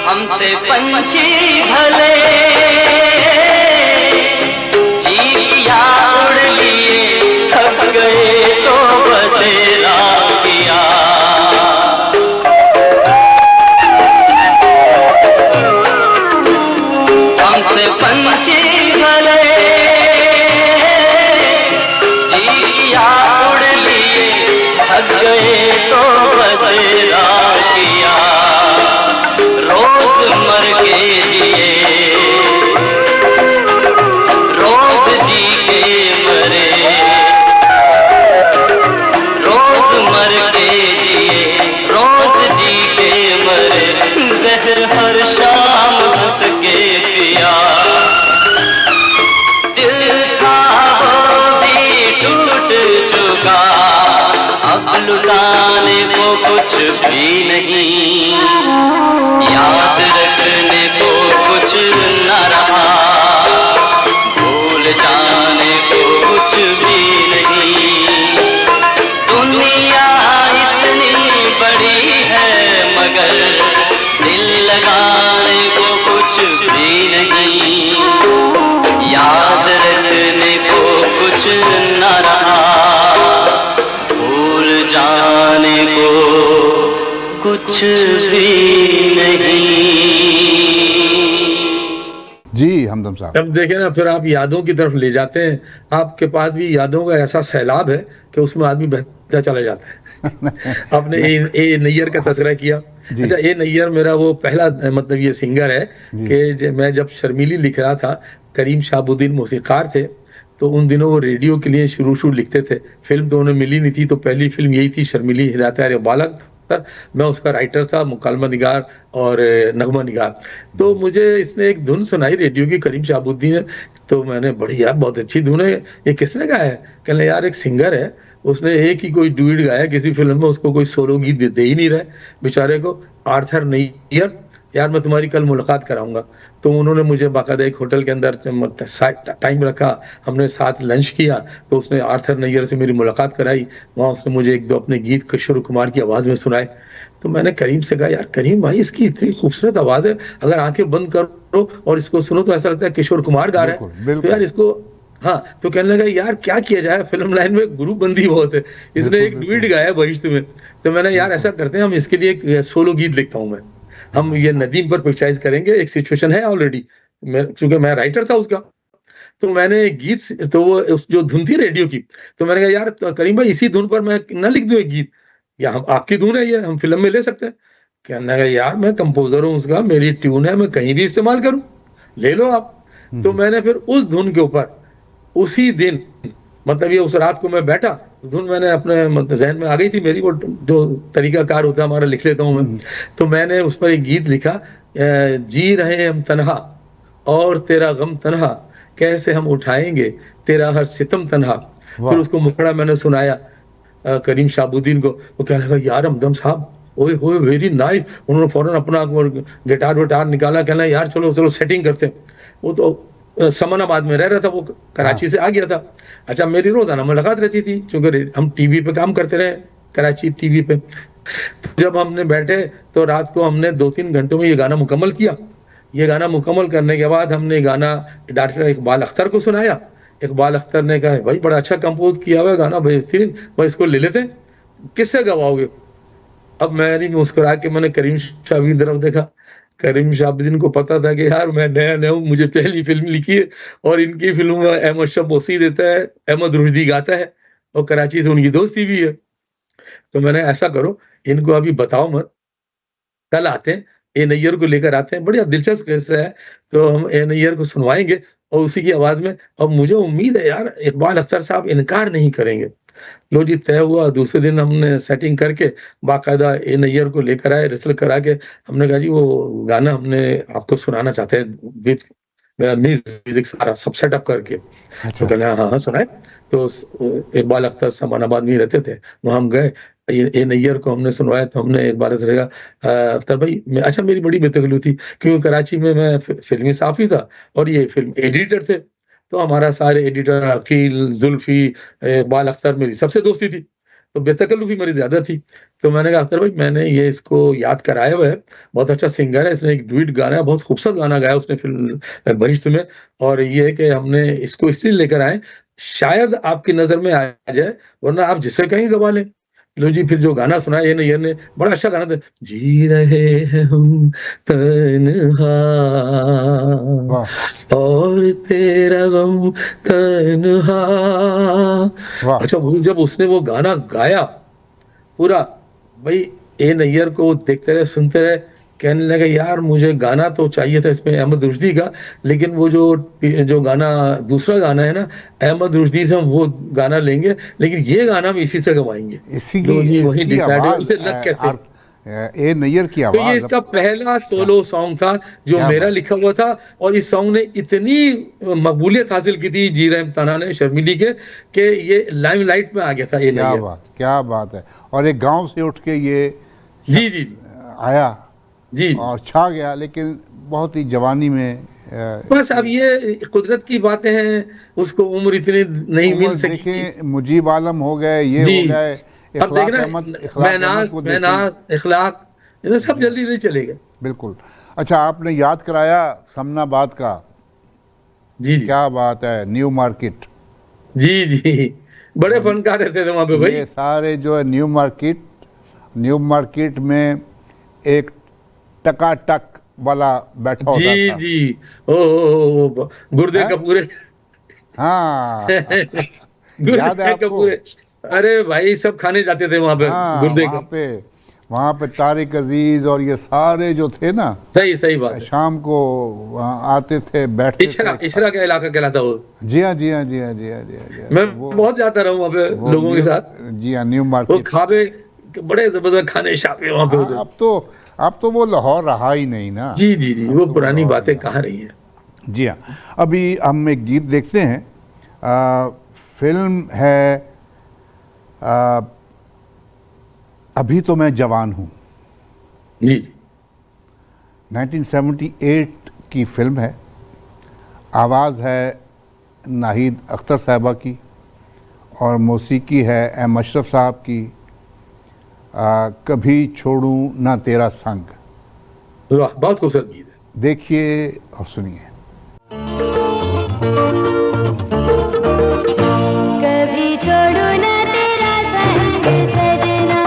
हमसे पंछी भले जी किया उड़ लिए, थक गए तो बसेरा किया। हमसे पंछी भले जी किया उड़ लिए, थक गए तो बसेरा किया। रोज मर के जिए, रोज जी के मरे। रोज मर के जिए, रोज जी के मरे। जहर हर शाम हंस के पिया। दिल था वो भी टूट चुका, अब लुटाने को कुछ भी नहीं। याद रखने को कुछ न रहा, भूल जाने को कुछ भी नहीं। दुनिया इतनी बड़ी है मगर दिल लगाने को कुछ भी नहीं। याद रखने को कुछ न रहा, भूल जाने को कुछ भी नहीं। हमदम साहब। अब देखे ना, फिर आप यादों की तरफ ले जाते हैं, आपके पास भी यादों का ऐसा सैलाब है कि उसमें आदमी बहता चला जाता है। आपने ए नैयर का तस्करा किया। जी। अच्छा, ए नैयर मेरा वो पहला मतलब ये सिंगर है जी। कि मैं जब शर्मीली लिख रहा था, करीम शाहबुद्दीन मौसीकार थे, तो उन दिनों वो रेडियो के लिए शुरू लिखते थे। फिल्म तो उन्हें मिली नहीं थी, तो पहली फिल्म यही थी, शर्मीली हिदायत बालक। मैं उसका राइटर था, मुकालमा निगार और नगमा निगार। तो मुझे इसने एक धुन सुनाई रेडियो की, करीम शाहबुद्दीन ने। तो मैंने, बड़ी यार बहुत अच्छी धुन है, ये किसने गाया है? कहने यार एक सिंगर है, उसने एक ही कोई डुएट गाया किसी फिल्म में, उसको कोई सोलो गीत दे ही नहीं रहे बेचारे को। आर्थर नैयर, यार मैं तुम्हारी कल मुलाकात कराऊंगा। तो उन्होंने मुझे बाकायदा एक होटल के अंदर टाइम रखा, हमने साथ लंच किया, तो उसने आर्थर नैयर से मेरी मुलाकात कराई। वहां उसने मुझे एक दो अपने गीत किशोर कुमार की आवाज में सुनाए। तो मैंने करीम से कहा, यार करीम भाई, इसकी इतनी खूबसूरत आवाज है, अगर आंखें बंद करो और इसको सुनो तो ऐसा लगता है किशोर कुमार गा रहा है। तो यार इसको, हाँ, तो कहने लगा यार क्या किया जाए, फिल्म लाइन में ग्रुप बंदी बहुत है, इसने एक डुएट गाया है बहिश्त में। तो मैंने, यार ऐसा करते हैं, हम इसके लिए एक सोलो गीत लिखता हूँ मैं, हम ये नदीम पर पिक्चराइज करेंगे, एक सिचुएशन है ऑलरेडी, क्योंकि मैं राइटर था उसका। तो मैंने गीत, तो वो जो धुन थी रेडियो की, तो मैंने कहा यार तो करीम भाई, इसी धुन पर मैं ना लिख दूं एक गीत, या हम, आपकी धुन है ये, हम फिल्म में ले सकते हैं? कहने लगा यार मैं कंपोजर हूँ उसका, मेरी ट्यून है, मैं कहीं भी इस्तेमाल करूं, ले लो आप। तो मैंने फिर उस धुन के ऊपर उसी दिन, मतलब ये उस रात को मैं बैठा, धुन मैंने अपने जहन में आ गई थी मेरी, वो जो तरीका कार होता है हमारा, लिख लेता हूँ मैं। तो मैंने उस पर एक गीत लिखा, जी रहे हम तन्हा और तेरा गम तन्हा, कैसे हम उठाएंगे तेरा हर सितम तन्हा। फिर उसको मुखड़ा मैंने सुनाया करीम शाहबुद्दीन को। वो कहने लगा यार हमदम साहब, ओए होए वेरी नाइस। उन्होंने फौरन अपना गिटार विटार निकाला, कहना यार चलो चलो सेटिंग करते हैं। वो तो समनाबाद में रह रहा था, वो कराची से आ गया था। अच्छा, मेरी रोजाना मुलाकात रहती थी, क्योंकि हम टीवी पे काम करते रहे, कराची टीवी पे। तो जब हमने बैठे तो रात को हमने 2-3 घंटों में ये गाना मुकम्मल किया। ये गाना मुकम्मल करने के बाद हमने गाना डॉक्टर इकबाल अख्तर को सुनाया। इकबाल अख्तर ने कहा भाई बड़ा अच्छा कंपोज किया हुआ गाना, बेहतरीन, भाई इसको ले लेते, किससे गवाओगे? अब मैंने मुस्कुरा के मैंने करीम शाहबुद्दीन की तरफ देखा। करीम शाहबुद्दीन को पता था कि यार मैं नया नया हूँ, मुझे पहली फिल्म लिखी है, और इनकी फिल्म में अहमद शाह मोसी देता है, अहमद रुश्दी गाता है, और कराची से उनकी दोस्ती भी है। तो मैंने, ऐसा करो, इनको अभी बताओ मत, कल आते हैं, ए नैयर को लेकर आते हैं, बढ़िया दिलचस्प किस्सा है, तो हम ए नैयर को सुनवाएंगे और उसी की आवाज में। और मुझे उम्मीद है यार इकबाल अख्तर साहब इनकार नहीं करेंगे। लो जी, तय हुआ। दूसरे दिन हमने सेटिंग करके बाकायदा ए नैयर को लेकर आए, रिहर्सल करा के। हमने कहा जी वो गाना हमने आपको सुनाना चाहते हैं विद म्यूजिक सारा सब सेटअप करके। तो कहना हाँ हाँ सुनाए। तो इकबाल अख्तर समानाबाद में रहते थे, वहां हम गए, ए नैयर को हमने सुनवाया। तो हमने इकबाल से कहा अख्तर भाई, अच्छा मेरी बड़ी बेतकल्लुफ़ी थी, क्योंकि कराची में मैं फिल्मी साफ़ी था और ये फिल्म एडिटर थे। तो हमारा सारे एडिटर अकील, जुल्फी, इकबाल अख्तर, मेरी सबसे दोस्ती थी, तो बेतकल्लुफ़ी मेरी ज्यादा थी। तो मैंने कहा अख्तर भाई, मैंने ये इसको याद कराया हुआ है, बहुत अच्छा सिंगर है, इसने एक डुएट गाना है, बहुत खूबसूरत गाना गाया उसने फिल्म बहिश्त में। और ये है कि हमने इसको इसलिए लेकर आए, शायद आपकी नजर में आ जाए, वरना आप जिससे कहीं गवा लें। लो जी, फिर जो गाना सुना ये ने बड़ा अच्छा गाना था, जी रहे हैं हम तन्हा और तेरा गम तन्हा। अच्छा, वो जब उसने वो गाना गाया पूरा, भाई ए नैयर को देखते रहे, सुनते रहे, कहने लगे यार मुझे गाना तो चाहिए था इसमें अहमद रुश्दी का, लेकिन वो जो गाना, दूसरा गाना है ना, अहमद रुश्दी से हम वो गाना लेंगे, लेकिन ये गाना हम इसी से गवाएंगे। इसकी आवाज, ए नैयर की आवाज। तो ये इसका पहला सोलो सॉन्ग था जो मेरा लिखा हुआ था, और इस सॉन्ग ने इतनी मकबूलियत हासिल की थी जी रहम तन्हा ने, शर्मिली के, कि ये लाइमलाइट में आ गया था। ये क्या बात है। और एक गांव से उठ के ये जी आया जी और छा गया, लेकिन बहुत ही जवानी में। बस अब ये कुदरत की बातें हैं, उसको उम्र इतनी नहीं मिल सकी। देखें, मुजीब आलम हो गए, ये हो गए, अब देखना महनाज, इखलाक, ये सब जल्दी नहीं चलेगा। बिल्कुल। अच्छा, आपने याद कराया समनाबाद का। जी क्या बात है, न्यू मार्केट। जी बड़े फनकार रहते थे वहां पे भाई। ये सारे जो है न्यू मार्केट में एक टकाटक वाला बैठा होता जी था। जी। ओ गुर्दे हैं? का पूरे हाँ याद है गुर्दे का आपको? पूरे। अरे भाई सब खाने जाते थे वहां पे हाँ गुर्दे का। वहाँ पे तारिक अजीज और ये सारे जो थे ना, सही सही बात है। शाम को वहाँ आते थे, बैठते इशरा थे। इशरा का इलाका कहलाता वो। जी हाँ जी हाँ जी हाँ जी हाँ जी हाँ जी हाँ। मैं तो बहुत जाता रहा हूँ वहाँ पे वो लोगों के न्यू, साथ। जी हाँ, न्यू वो मार्केट। खाबे बड़े जबरदस्त खाने शापे वहां पे हाँ उधर। अब तो वो लाहौर रहा ही नहीं ना। जी जी जी, अब वो तो पुरानी लाहौर बातें नहीं कहाँ रही है। रहा। जी हाँ, अभी हम एक गीत देखते हैं। फिल्म है आ, अभी तो मैं जवान हूँ। जी जी 1978 की फिल्म है। आवाज़ है नाहिद अख्तर साहबा की और मौसीकी है एम अशरफ साहब की। कभी छोड़ूं ना तेरा संग। वाह, बहुत खूबसूरत गीत है। देखिए और सुनिए। कभी छोड़ू ना तेरा संग सजना,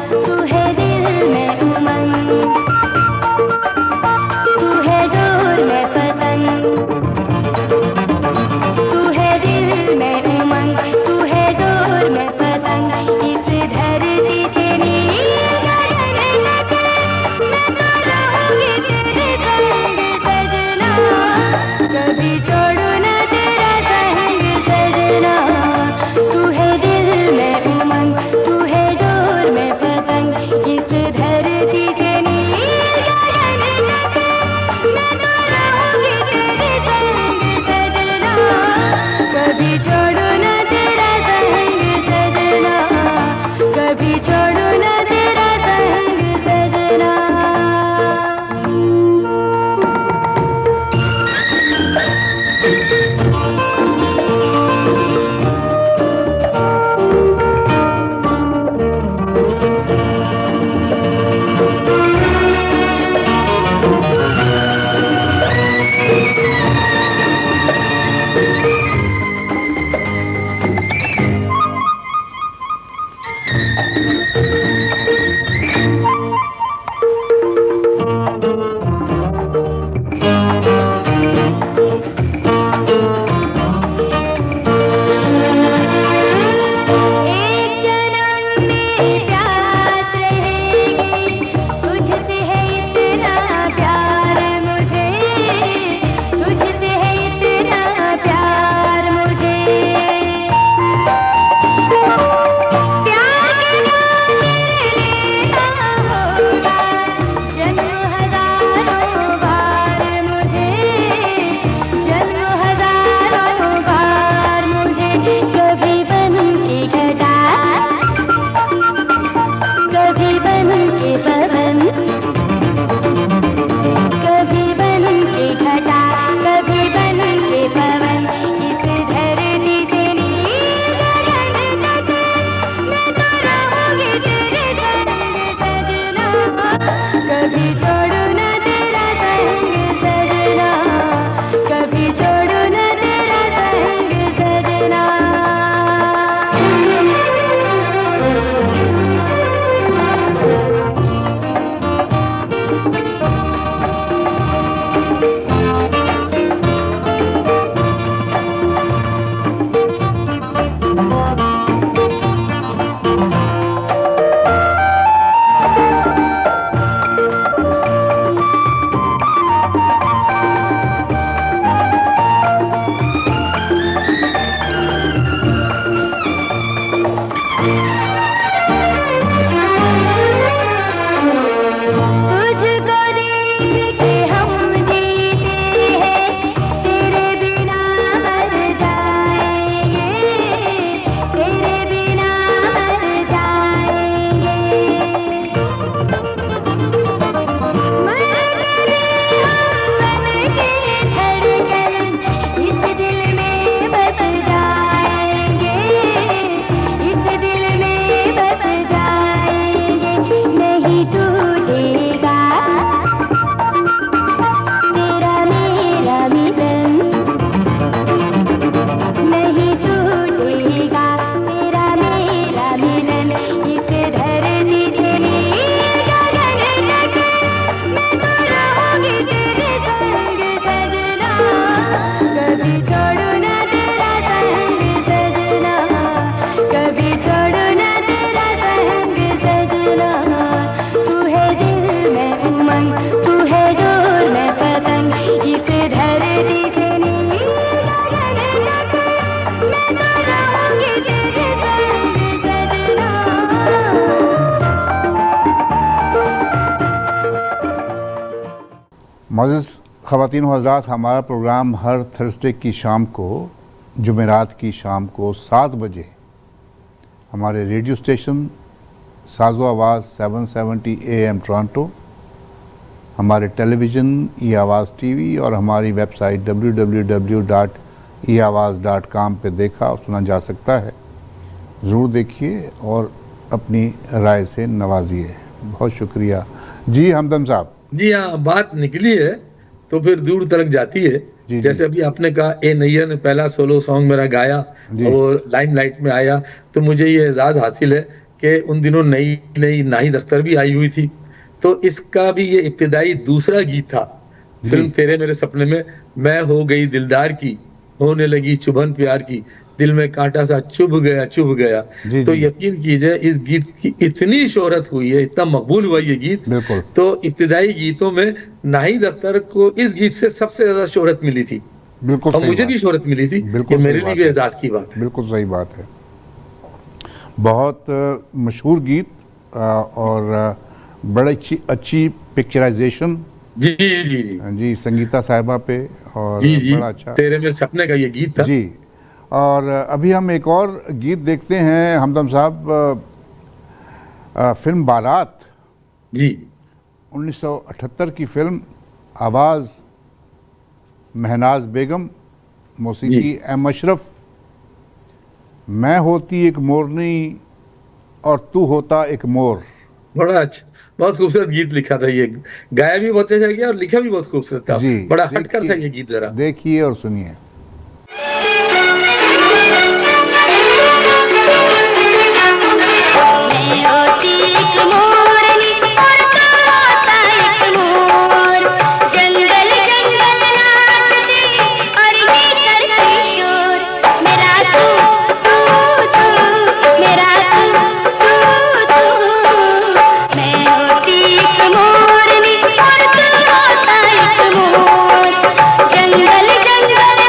तू है दिल में उमंग, तू है डोर में पतंग, तू है दिल में उमंग, तू है डोर में पतंग। इस धरती से नील गगन तक मैं तो रहूंगी तेरे संग सजना। मोअज़्ज़ज़ ख़वातीन व हज़रात, हमारा प्रोग्राम हर थर्सडे की शाम को, जुमेरात की शाम को 7 बजे हमारे रेडियो स्टेशन साज़ो आवाज़ 770 AM टोरंटो, हमारे टेलीविज़न ई आवाज़ टीवी और हमारी वेबसाइट www.eawaz.com पे देखा और सुना जा सकता है। ज़रूर देखिए और अपनी राय से नवाजिए। बहुत शुक्रिया जी हमदम साहब। जी हाँ, बात निकली है तो फिर दूर तक जाती है। जी, जैसे अभी आपने कहा ए नैयर ने पहला सोलो सॉन्ग मेरा गाया और वो लाइमलाइट में आया, तो मुझे ये एजाज हासिल है कि उन दिनों नई नई नाहिद अख्तर भी आई हुई थी। तो इसका भी ये इब्तिदाई दूसरा गीत था फिल्म तेरे मेरे सपने में। मैं हो गई दिलदार की, होने लगी चुभन प्यार की, दिल में कांटा सा चुभ गया तो यकीन कीजिए इस गीत की इतनी शोहरत हुई है, इतना मकबूल हुआ ये गीत। तो इब्तिदाई गीतों में नाहिद अख्तर को इस गीत से सबसे ज्यादा शोहरत मिली थी। बिल्कुल और मुझे भी शोहरत मिली थी। ये मेरे लिए भी एजाज की बात है। बिल्कुल सही बात है। बहुत मशहूर गीत और बड़ी अच्छी पिक्चराइजेशन जी जी जी जी संगीता साहिबा पे और जी बड़ा अच्छा तेरे मेरे सपने का ये गीत था जी। और अभी हम एक और गीत देखते हैं हमदम साहब, फिल्म बारात जी 1978 की फिल्म, आवाज़ महनाज बेगम, मौसीकी एम अशरफ। मैं होती एक मोरनी और तू होता एक मोर। बड़ा अच्छा, बहुत खूबसूरत गीत लिखा था ये, गाया भी बहुत अच्छा गया और लिखा भी बहुत खूबसूरत था। बड़ा हटकर था ये गीत। जरा देखिए और सुनिए। जंगल जंगल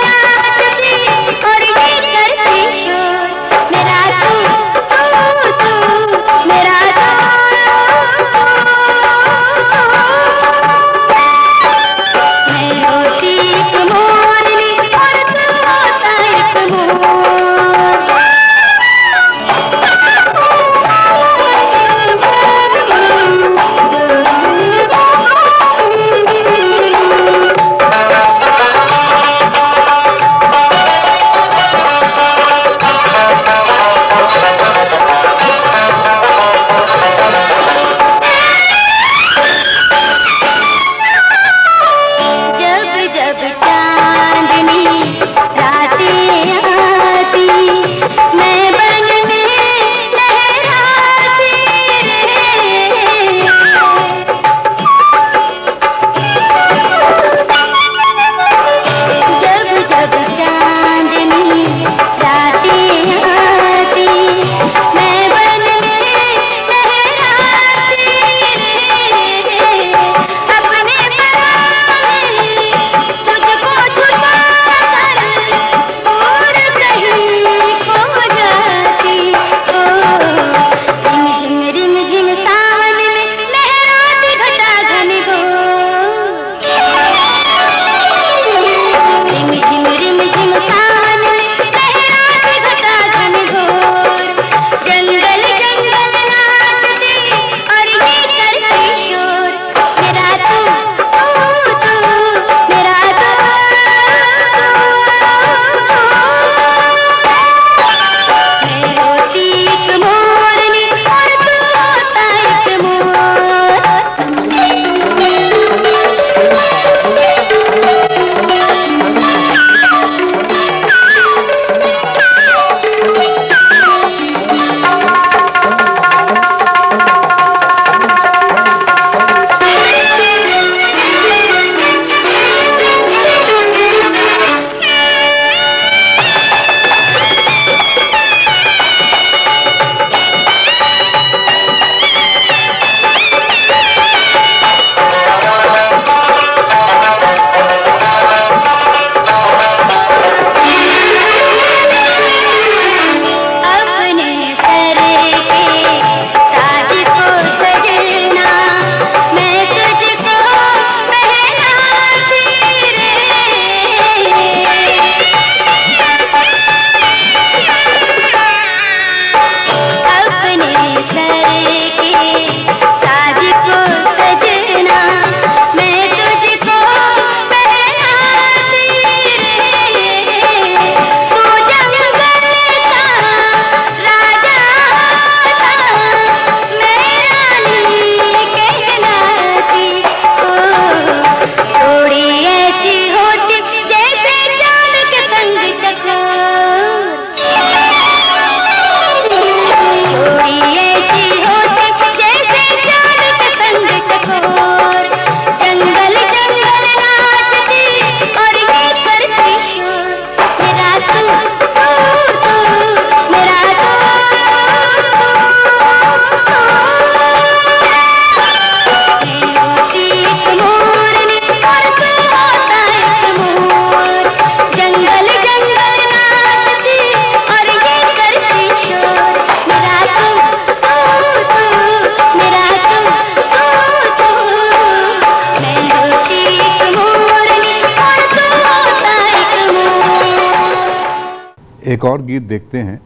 एक और गीत देखते हैं।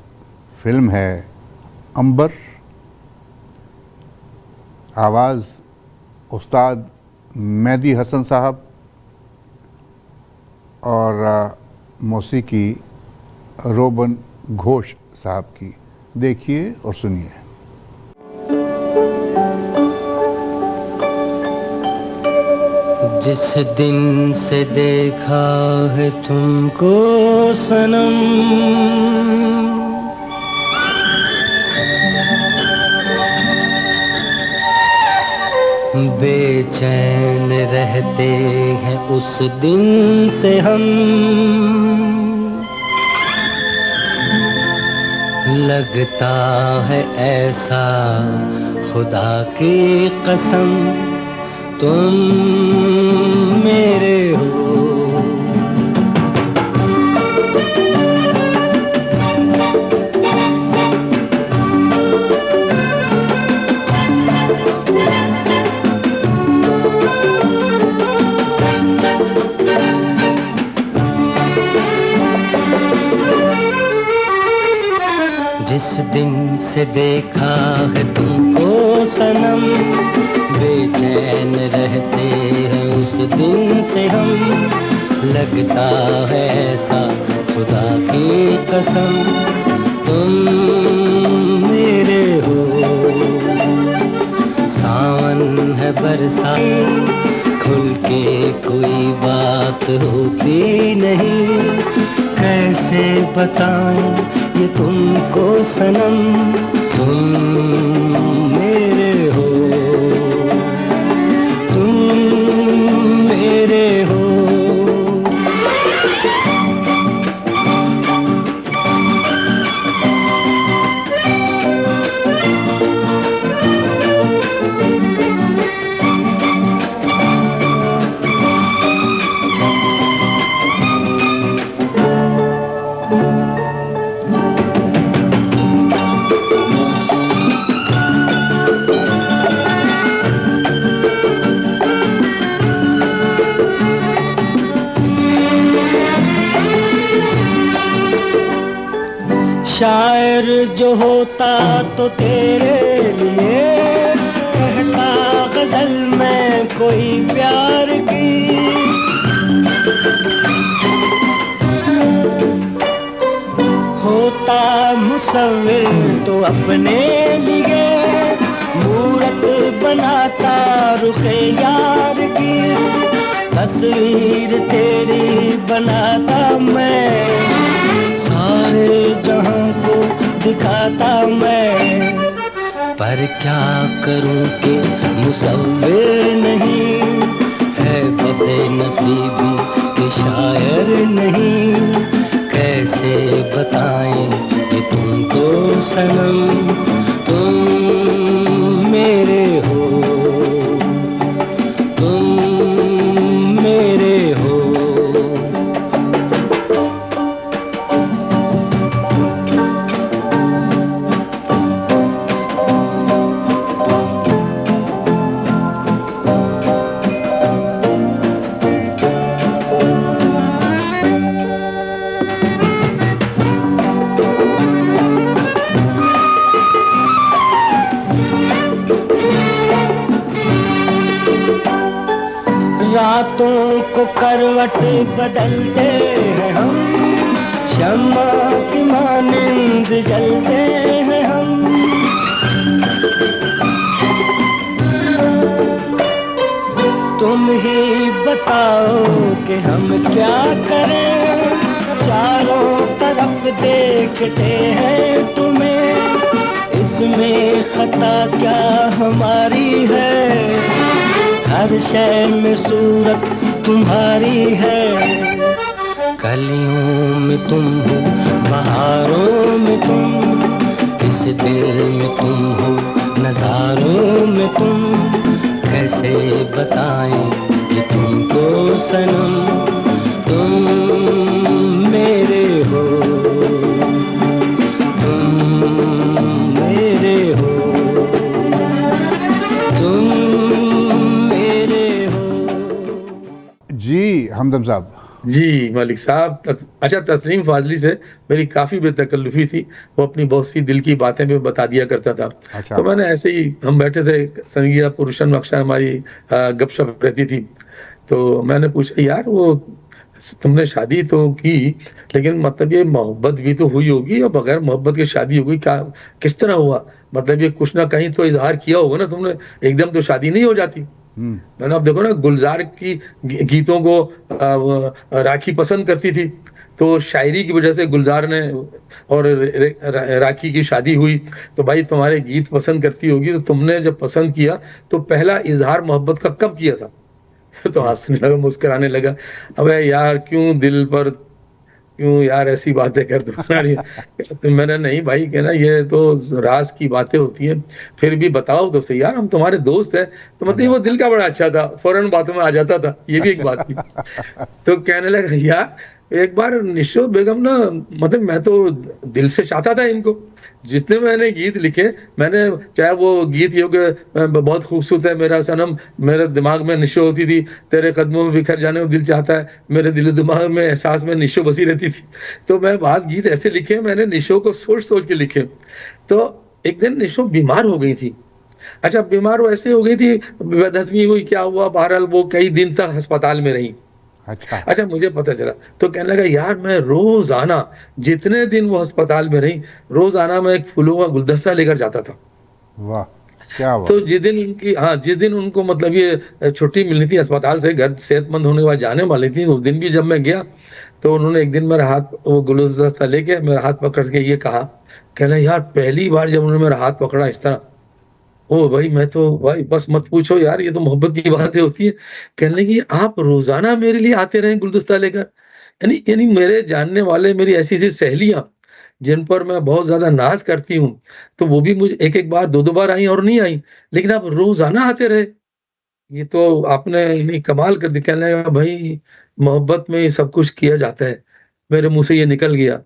फिल्म है अंबर, आवाज़ उस्ताद मेहदी हसन साहब और मौसीकी रोबन घोष साहब की। देखिए और सुनिए। जिस दिन से देखा है तुमको सनम, बेचैन रहते हैं उस दिन से हम। लगता है ऐसा खुदा की कसम, तुम मेरे हो। जिस दिन से देखा है तुमको सनम, बेचैन रहते हैं उस दिन से हम। लगता है ऐसा खुदा की कसम, तुम मेरे हो। सावन है बरसा, खुल के कोई बात होती नहीं। कैसे बताएं ये तुमको सनम, तुम मेरे हो, तुम मेरे हो। शायर जो होता तो तेरे लिए कहता गजल में कोई प्यार की। होता मुसव्विर तो अपने लिए मूरत बनाता रुखे यार की। तस्वीर तेरी बनाता मैं, सारे जहां को दिखाता मैं। पर क्या करूं कि मुसव्विर नहीं है, बदनसीबी के शायर नहीं। कैसे बताएं कि तुमको सनम, तुम मेरे हो, तुम मेरे हो। रातों को करवट बदलते हैं हम, शम्मा की मानिंद जलते हैं हम। तुम ही बताओ कि हम क्या करें, चारों तरफ देखते हैं तुम्हें। इसमें खता क्या हमारी है, हर शय में सूरत तुम्हारी है। कलियों में तुम हो, बहारों में तुम, इस दिल में तुम हो, नजारों में तुम। कैसे बताएं कि तुमको सनम, तुम मेरे हो, तुम मेरे हो, तुम मेरे हो। जी हमदम साहब, जी मलिक साहब, अच्छा, तस्लीम फाजली से मेरी काफी बेतकल्लुफी थी। वो अपनी बहुत सी दिल की बातें भी बता दिया करता था। अच्छा। तो मैंने ऐसे ही, हम बैठे थे संगीता पुरुषन अक्सर हमारी गपशप रहती थी, तो मैंने पूछा यार वो तुमने शादी तो की, लेकिन मतलब ये मोहब्बत भी तो हुई होगी, और बगैर मोहब्बत की शादी होगी क्या, किस तरह हुआ? मतलब ये कुछ ना कहीं तो इजहार किया होगा ना तुमने, एकदम तो शादी नहीं हो जाती। मैंने, अब देखो ना, गुलजार की गीतों को राखी पसंद करती थी, तो शायरी की वजह से गुलजार ने और राखी की शादी हुई। तो भाई तुम्हारे गीत पसंद करती होगी, तो तुमने जब पसंद किया तो पहला इजहार मोहब्बत का कब किया था? तो हंसने लगा, मुस्कुराने लगा। अबे यार, क्यों दिल पर, क्यों यार ऐसी बातें कर दो। तो मैंने, नहीं भाई, कहना ये तो राज की बातें होती हैं, फिर भी बताओ तो सही यार, हम तुम्हारे दोस्त हैं। तो मतलब वो दिल का बड़ा अच्छा था, फौरन बातों में आ जाता था, ये भी एक बात थी। तो कहने लगा यार, एक बार निशो बेगम ना, मतलब मैं तो दिल से चाहता था इनको, जितने मैंने गीत लिखे, मैंने, चाहे वो गीत ये हो कि बहुत खूबसूरत है मेरा सनम, मेरे दिमाग में निशो होती थी, तेरे कदमों में बिखर जाने को दिल चाहता है, मेरे दिल दिमाग में एहसास में निशो बसी रहती थी। तो मैं बात गीत ऐसे लिखे, मैंने निशो को सोच सोच के लिखे। तो एक दिन निशो बीमार हो गई थी। अच्छा, बीमार वो ऐसे हो गई थी, बेदहजमी हुई, क्या हुआ, बहरहाल वो कई दिन तक अस्पताल में रही। अच्छा। अच्छा, मुझे पता चला, तो कहने लगा यार, मैं रोजाना, जितने दिन वो अस्पताल में रही, रोजाना मैं एक फूलों का गुलदस्ता लेकर जाता था। वाह, क्या तो बात। जिस दिन उनकी, हाँ, जिस दिन उनको मतलब ये छुट्टी मिलनी थी अस्पताल से, घर सेहतमंद होने के बाद जाने वाली थी, उस दिन भी जब मैं गया, तो उन्होंने एक दिन मेरा हाथ, वो गुलदस्ता लेके मेरा हाथ पकड़ के ये कहा, कहना यार, पहली बार जब उन्होंने मेरा हाथ पकड़ा इस तरह, ओ भाई, मैं तो, भाई बस मत पूछो यार, ये तो मोहब्बत की बातें होती है। कहने लगी आप रोजाना मेरे लिए आते रहे गुलदस्ता लेकर, यानी मेरे जानने वाले, मेरी ऐसी ऐसी सहेलियां जिन पर मैं बहुत ज्यादा नाज करती हूँ, तो वो भी मुझे एक एक बार, दो दो बार आई और नहीं आई, लेकिन आप रोजाना आते रहे, ये तो आपने यानी कमाल कर दिया। कहने लगा भाई, मोहब्बत में ये सब कुछ किया जाता है। मेरे मुंह से ये निकल गया।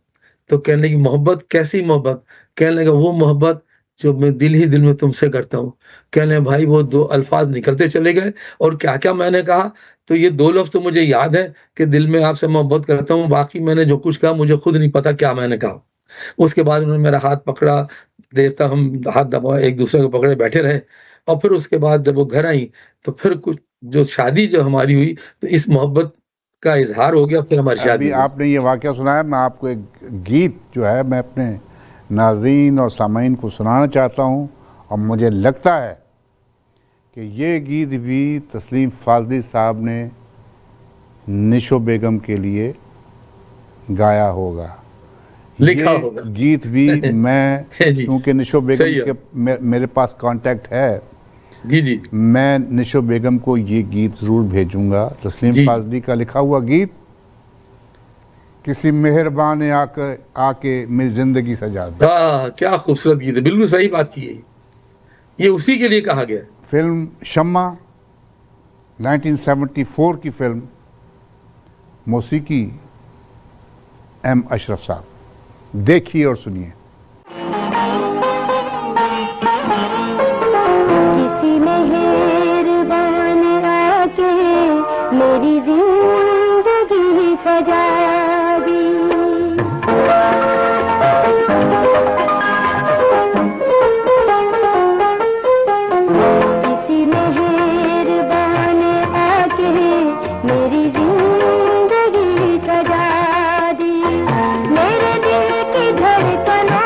तो कहने लगी मोहब्बत, कैसी मोहब्बत? कहने लगा वो मोहब्बत जो मैं दिल ही दिल में तुमसे करता हूँ। कहने लगे भाई, वो दो अल्फाज निकलते चले गए, और क्या क्या मैंने कहा, तो ये दो लफ्ज तो मुझे याद है कि दिल में आपसे मोहब्बत करता हूँ, बाकी मैंने जो कुछ कहा मुझे खुद नहीं पता क्या मैंने कहा। उसके बाद उन्होंने मेरा हाथ पकड़ा, देर तक हम हाथ दबाए, एक दूसरे को पकड़े बैठे रहे, और फिर उसके बाद जब वो घर आई, तो फिर कुछ, जो शादी जो हमारी हुई, तो इस मोहब्बत का इजहार हो गया, फिर हमारी शादी अभी हुई। आपने ये वाक़या सुनाया, मैं आपको एक गीत जो है मैं अपने नाज़रीन और सामाईन को सुनाना चाहता हूँ, और मुझे लगता है कि ये गीत भी तस्लीम फाजली साहब ने निशो बेगम के लिए गाया होगा, लिखा ये होगा। गीत भी मैं, जी, क्योंकि निशो सही बेगम है। के मेरे पास कांटेक्ट है, जी जी मैं निशो बेगम को ये गीत ज़रूर भेजूंगा। तस्लीम जी। फाजली का लिखा हुआ गीत, किसी मेहरबान ने आके मेरी जिंदगी सजा दी। हाँ, क्या खूबसूरत गीत है, बिल्कुल सही बात की है, ये उसी के लिए कहा गया है। फिल्म शम्मा 1974 की फिल्म, मौसीकी एम अशरफ साहब। देखिए और सुनिए। किसी मेहरबान आके मेरी जिंदगी सजा दी। किसी मेहरबान आके मेरी जिंदगी सजा दी। मेरे दिल की धड़कनों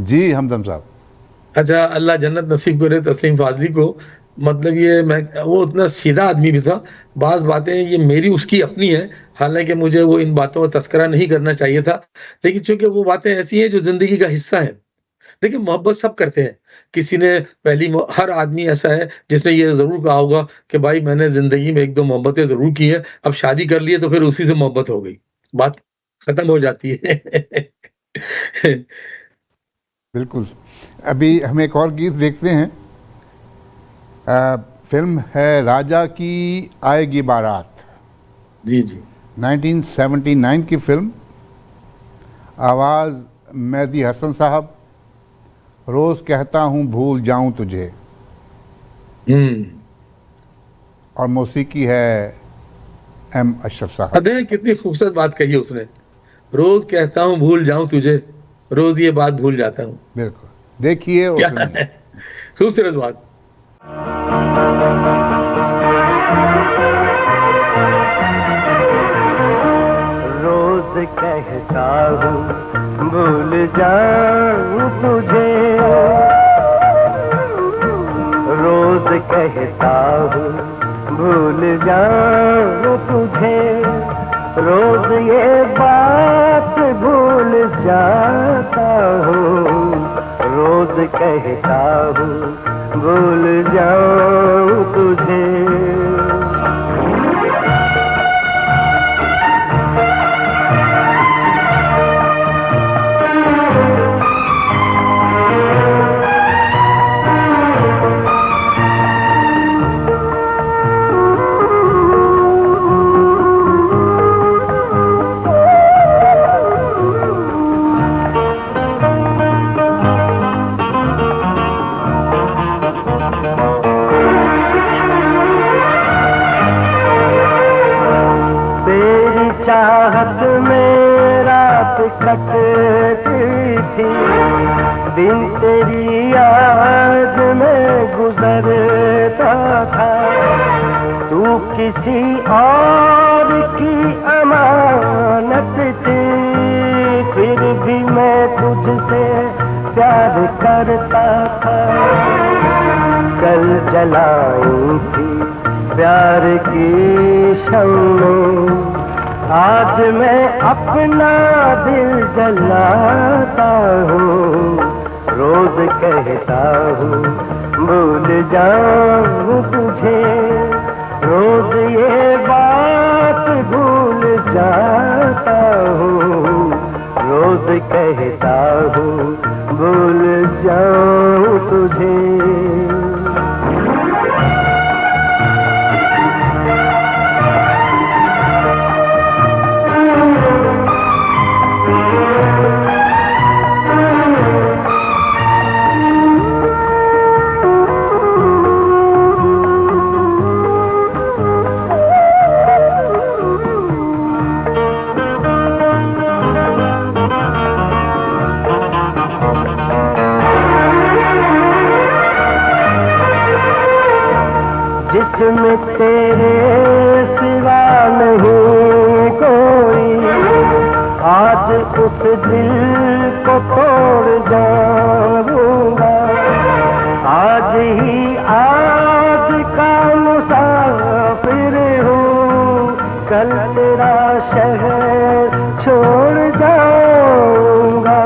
जी हमदम साहब। अच्छा, अल्लाह जन्नत नसीब करे तस्लीम फाजली को। मतलब ये मैं, वो उतना सीधा आदमी भी था। बाज बातें ये मेरी उसकी अपनी है, हालांकि मुझे वो इन बातों का तस्करा नहीं करना चाहिए था, लेकिन चूंकि वो बातें ऐसी हैं जो जिंदगी का हिस्सा है। देखिए, मोहब्बत सब करते हैं। किसी ने हर आदमी ऐसा है जिसने ये जरूर कहा होगा कि भाई मैंने जिंदगी में एक दो मोहब्बतें जरूर की है, अब शादी कर लिए तो फिर उसी से मोहब्बत हो गई, बात खत्म हो जाती है। बिल्कुल। अभी हम एक और गीत देखते हैं। फिल्म है राजा की आएगी बारात। जी जी। 1979 की फिल्म। आवाज़ मेहदी हसन साहब। रोज़ कहता हूँ भूल जाऊँ तुझे। और मौसीकी है एम अशरफ साहब। अरे कितनी खूबसूरत बात कही उसने, रोज कहता हूँ भूल जाऊं तुझे, रोज ये बात भूल जाता हूँ। बिल्कुल, देखिए और क्या सुनिए। है खूबसूरत बात। रोज कहता हूँ भूल जाऊं तुझे, रोज कहता हूँ भूल जाऊं तुझे, रोज ये बात भूल जाता हूँ, रोज कहता हूँ भूल जाऊं तुझे। चाहत में रात कटती थी, दिन तेरी याद में गुजरता था। तू किसी और की अमानत थी, फिर भी मैं तुझसे प्यार करता था। कल जलाई थी प्यार की शम्में, आज मैं अपना दिल जलाता हूँ। रोज कहता हूँ भूल जाऊँ तुझे, रोज ये बात भूल जाता हूँ। रोज कहता हूँ भूल जाऊँ तुझे। जिसमें तेरे सिवा नहीं कोई, आज उस दिल को तोड़ जाऊंगा। आज ही आज का मुसाफिर हूँ, कल तेरा शहर छोड़ जाऊंगा।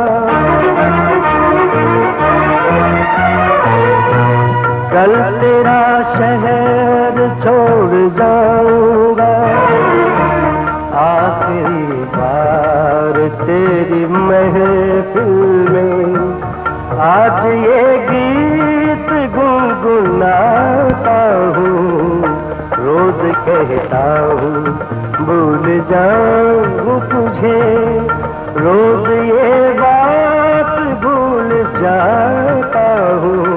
कल तेरा शहर छोड़ जाऊंगा। आखिरी बार तेरी महफिल में आज ये गीत गुनगुनाता हूँ। रोज कहता हूँ भूल जाऊँ तुझे, रोज ये बात भूल जाता हूँ।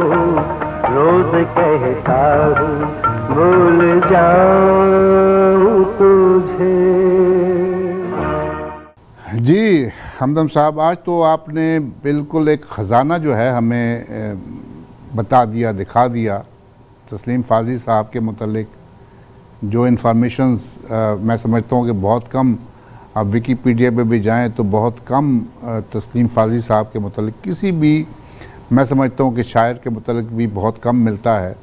रोज कहता हूँ भूल जाऊँ तुझे। जी हमदम साहब, आज तो आपने बिल्कुल एक ख़जाना जो है हमें बता दिया, दिखा दिया। तस्लीम फ़ाज़ी साहब के मुतल्लिक जो इन्फॉर्मेशंस मैं समझता हूँ कि बहुत कम, आप विकीपीडिया पे भी जाएं तो बहुत कम तस्लीम फ़ाज़ी साहब के मुतल्लिक, किसी भी, मैं समझता हूँ कि शायर के मुतल्लिक भी बहुत कम मिलता है।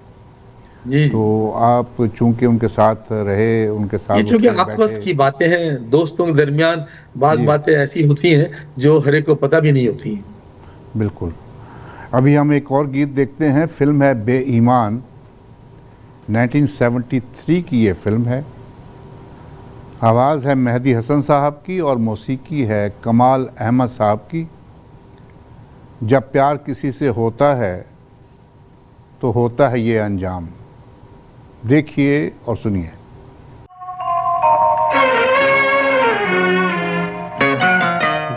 जी। तो आप चूंकि उनके साथ रहे, उनके साथ ये चूंकि आपस की बातें हैं, दोस्तों के दरमियान बात बातें ऐसी होती हैं जो हर एक को पता भी नहीं होती। बिल्कुल। अभी हम एक और गीत देखते हैं। फिल्म है बेईमान, 1973 की ये फिल्म है। आवाज़ है मेहदी हसन साहब की और मौसीकी है कमाल अहमद साहब की। जब प्यार किसी से होता है तो होता है ये अंजाम। देखिए और सुनिए।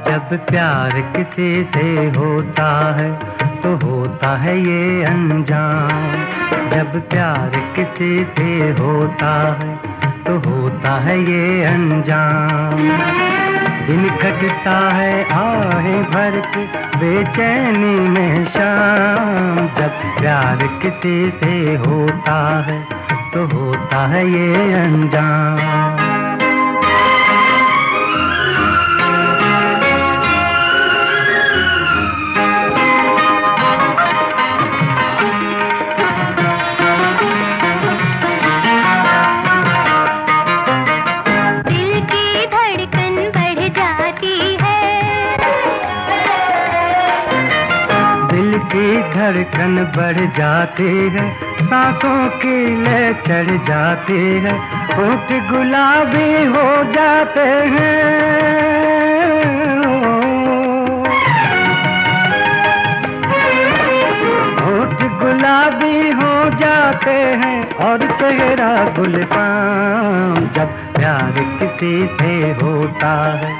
जब प्यार किसी से होता है तो होता है ये अंजाम। जब प्यार किसी से होता है तो होता है ये अंजाम। दिन कटता है आहें भर के बेचैनी में शाम। जब प्यार किसी से होता है तो होता है ये अंजाम। धड़कन बढ़ जाती है, सांसों की लय चढ़ जाती है, होठ गुलाबी हो जाते हैं। होठ गुलाबी हो जाते हैं और चेहरा गुलफाम। जब प्यार किसी से होता है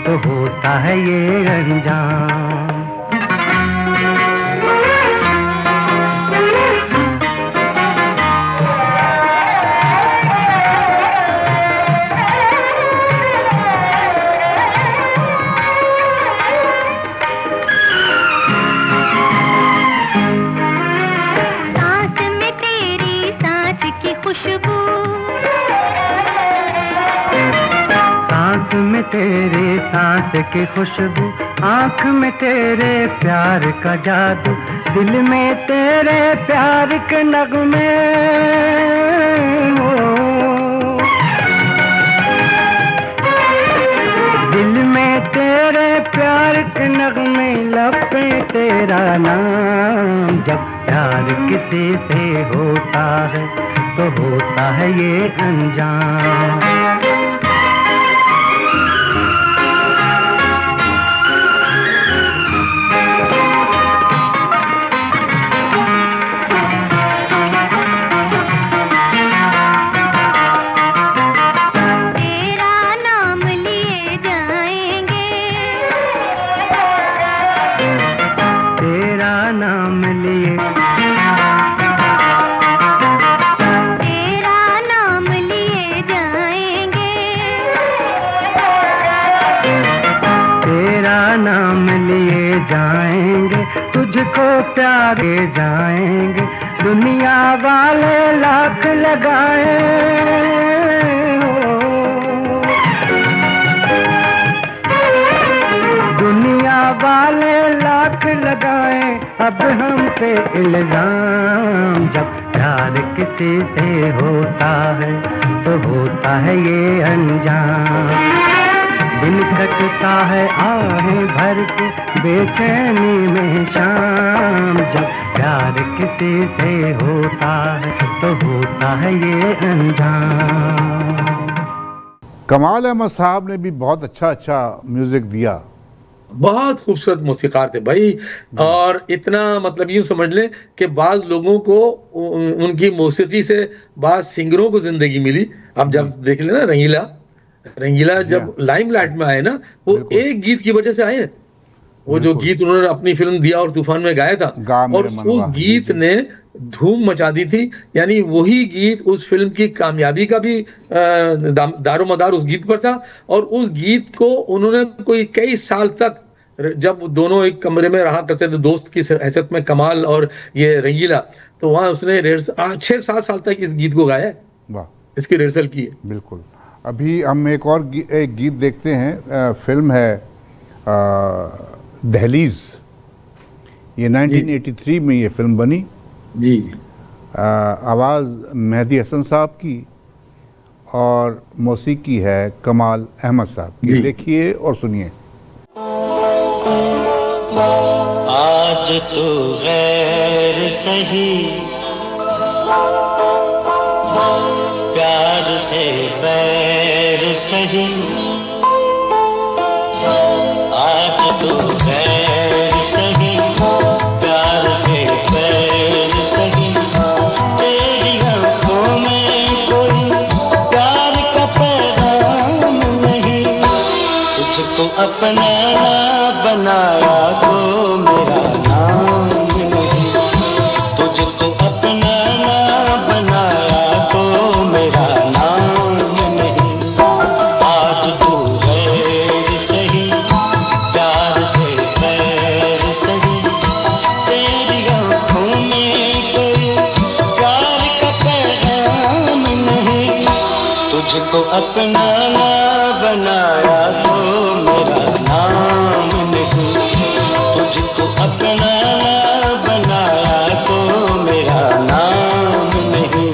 तो होता है ये अंजाम। आँख में तेरे सांस की खुशबू, आँख में तेरे प्यार का जादू, दिल में तेरे प्यार के नगमे हो, दिल में तेरे प्यार के नगमे, लब पे तेरा नाम। जब प्यार किसी से होता है तो होता है ये अनजान। तुझको प्यारे जाएंगे, दुनिया वाले लाख लगाए हो, दुनिया वाले लाख लगाए अब हम पे इल्जाम। जब प्यार किसी से होता है तो होता है ये अनजान। दिन कटता है आहें भर के बेचैनी में शाम। जब प्यार किसी से होता है तो होता है ये अनजान। कमाल अहमद साहब ने भी बहुत अच्छा म्यूजिक दिया। बहुत खूबसूरत मौसीकार थे भाई। और इतना मतलब यूं समझ लें कि बाज लोगों को उनकी मौसीकी से बाज सिंगरों को जिंदगी मिली। आप जब देख लेना रंगीला जब लाइमलाइट में आए ना, वो एक गीत की वजह से आए। वो जो गीत उन्होंने अपनी फिल्म दिया और तूफान में गाया था, और उस गीत ने धूम मचा दी थी। यानी वही गीत उस फिल्म की कामयाबी का भी दारोमदार उस गीत पर था। और उस गीत को उन्होंने कोई कई साल तक, जब दोनों एक कमरे में रहा करते थे दोस्त की हैसियत में, कमाल और ये रंगीला, तो वहां उसने 6-7 साल तक इस गीत को गाया है, इसकी रिहर्सल की है। बिल्कुल। अभी हम एक और एक गीत देखते हैं। फिल्म है दहलीज। ये 1983 में ये फिल्म बनी। जी। आवाज़ मेहदी हसन साहब की और मौसीकी है कमाल अहमद साहब की। देखिए और सुनिए। आज तो गैर सही प्यार से बैर सही, आज तो गैर सही प्यार से बैर सही, तेरी आंखों में कोई प्यार का पैगाम नहीं, तुझको अपना बनाया तो मेरा नाम नहीं, तुझको अपना बनाया तो मेरा नाम नहीं। आज तू गैर सही प्यार से बैर सही, तेरी आंखों में कोई प्यार का पैगाम नहीं, तुझको अपना बनाया तो मेरा नाम नहीं, तुझको अपना बनाया तो मेरा नाम नहीं।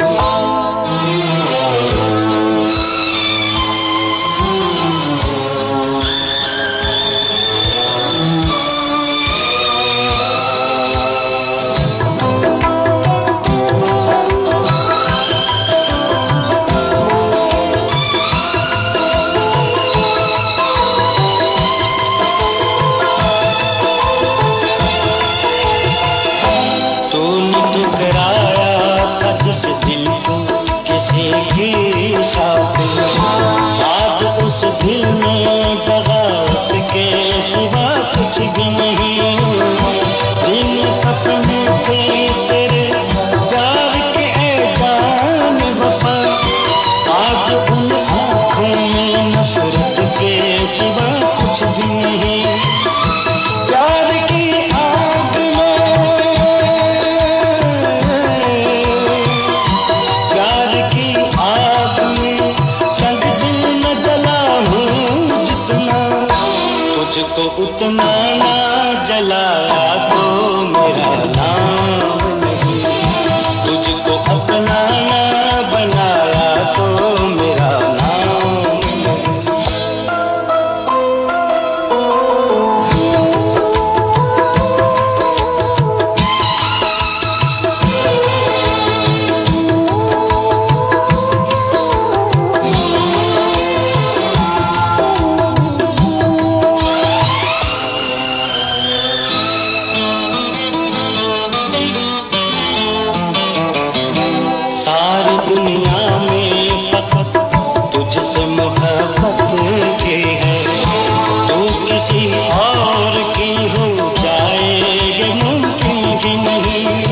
नहीं,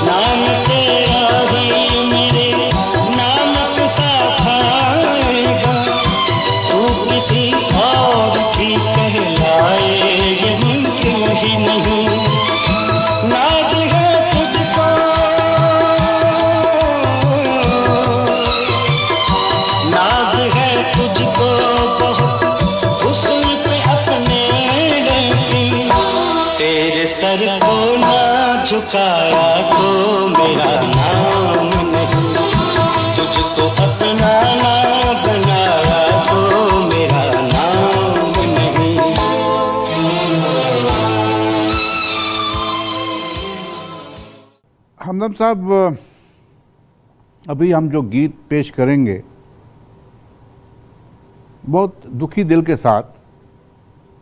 नाम तेरा ही मेरे नामक सा खाएगा, तू किसी और की कहलाए ये मुमकिन ही नहीं। नाज है तुझको, नाज है तुझको बहुत हुस्न पे अपने, लेकिन तेरे सर को ना झुकाया तो मेरा नाम नहीं, तुझको अपना ना बनाया तो मेरा नाम नहीं। हमदम साहब, अभी हम जो गीत पेश करेंगे बहुत दुखी दिल के साथ,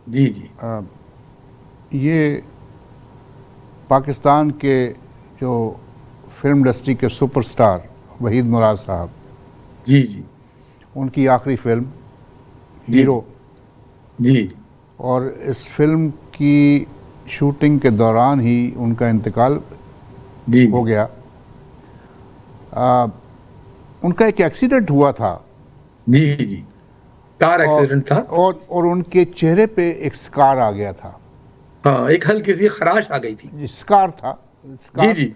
जी जी ये पाकिस्तान के जो फिल्म इंडस्ट्री के सुपरस्टार वहीद मुराद साहब, जी जी उनकी आखिरी फिल्म जी। हीरो, जी और इस फिल्म की शूटिंग के दौरान ही उनका इंतकाल जी हो गया। उनका एक एक्सीडेंट हुआ था जी जी, कार एक्सीडेंट था। और उनके चेहरे पे एक स्कार आ गया था। हाँ, एक हल्की सी खराश आ गई थी। स्कार था, स्कार। जी जी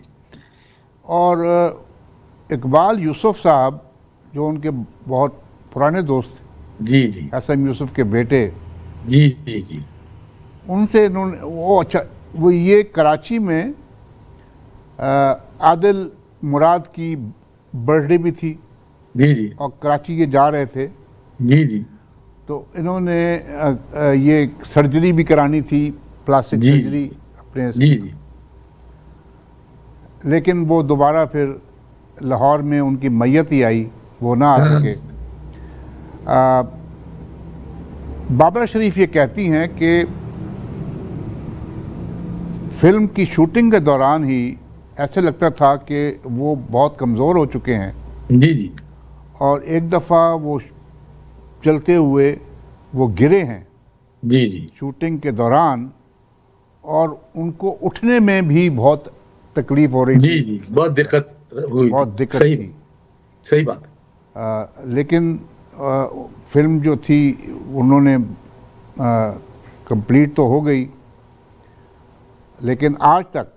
और इकबाल यूसुफ साहब जो उनके बहुत पुराने दोस्त थे, जी जी एसएम यूसुफ के बेटे, जी जी जी उनसे इन्होंने वो ये कराची में आदिल मुराद की बर्थडे भी थी जी जी और कराची ये जा रहे थे, जी जी तो इन्होंने ये सर्जरी भी करानी थी, प्लास्टिक जी। सर्जरी अपने, जी जी लेकिन वो दोबारा फिर लाहौर में उनकी मैयत ही आई, वो ना आ हाँ। सके। बाबरा शरीफ ये कहती हैं कि फिल्म की शूटिंग के दौरान ही ऐसे लगता था कि वो बहुत कमज़ोर हो चुके हैं, जी जी और एक दफ़ा वो चलते हुए वो गिरे हैं जी जी शूटिंग के दौरान, और उनको उठने में भी बहुत तकलीफ हो रही जी थी, जी, बहुत दिक्कत हुई, बहुत दिक्कत सही थी। सही बात। लेकिन फिल्म जो थी उन्होंने कंप्लीट तो हो गई, लेकिन आज तक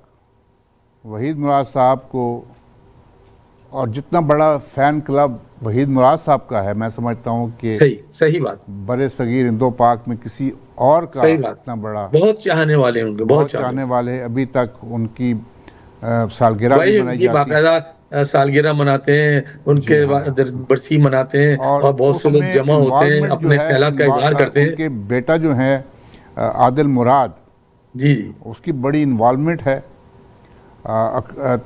वहीद मुराद साहब को, और जितना बड़ा फ़ैन क्लब वहीद मुराद साहब का है, मैं समझता हूँ कि सही सही बात, बड़े सगीर इंदो पाक में किसी और का सही बात। इतना बड़ा, बहुत चाहने वाले होंगे, बहुत चाहने वाले। अभी तक उनकी सालगिरह भाई भी मनाई उनकी जाती है, बाकायदा सालगिरह मनाते हैं, उनके जी हाँ। बरसी मनाते हैं, और बहुत से लोग उसमें जमा होते हैं, involvement जो अपने है, ख्यालात का इजहार करते हैं। उनके बेटा जो है आदिल मुराद, जी जी उसकी बड़ी इन्वॉल्वमेंट है।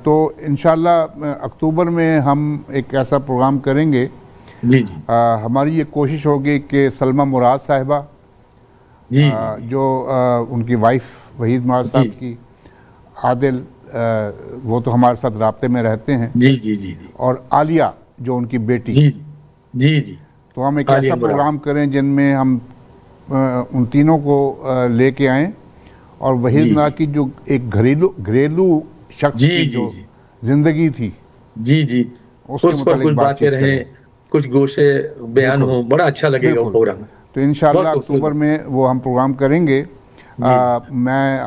तो इंशाल्लाह अक्टूबर में हम एक ऐसा प्रोग्राम करेंगे। जी जी हमारी ये कोशिश होगी कि सलमा मुराद साहिबा, जी जो उनकी वाइफ वहीद मुराद साहब जी। की, आदिल वो तो हमारे साथ राब्ते में रहते हैं, जी जी जी जी और आलिया जो उनकी बेटी, जी जी जी तो हम एक आलिया ऐसा मुराद। प्रोग्राम करें जिनमें हम उन तीनों को लेके आएँ, और वहीद जी, मुराद की जो एक घरेलू शख्स जी, की जी, जो जी। जिंदगी थी, जी जी उसके उस पर मुतालिक कुछ बातें बातचीत रहें, करें। कुछ गोशे बयान बिल्कुल। हो, बड़ा अच्छा लगेगा वो बिल्कुल। प्रोग्राम। तो इंशाल्लाह बहुत खूबसूरत। अक्टूबर में वो हम प्रोग्राम करेंगे। मैं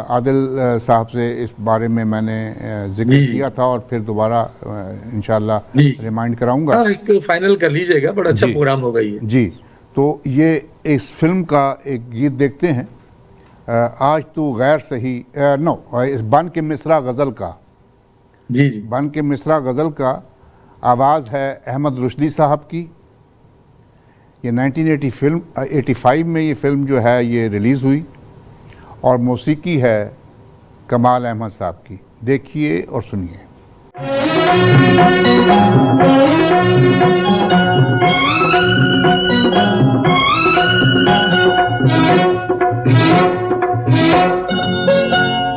आदिल साहब से इस बारे में मैंने जिक्र जी। किया था, और फिर दोबारा इंशाल्लाह जी। रिमाइंड कराऊंगा। हाँ, इसको फाइनल कर लीजिएगा, बड़ा अच्छा जी। प्रोग्राम होगा ये। जी, तो ये इस फिल्म का एक गीत देखते हैं, आज तू गैर सही, नो, इस बन के मिसरा गज़ल का, जी जी बन के मिसरा गज़ल का आवाज़ है अहमद रुश्दी साहब की। ये 1985 में ये फिल्म जो है ये रिलीज़ हुई, और मौसीकी है कमाल अहमद साहब की। देखिए और सुनिए।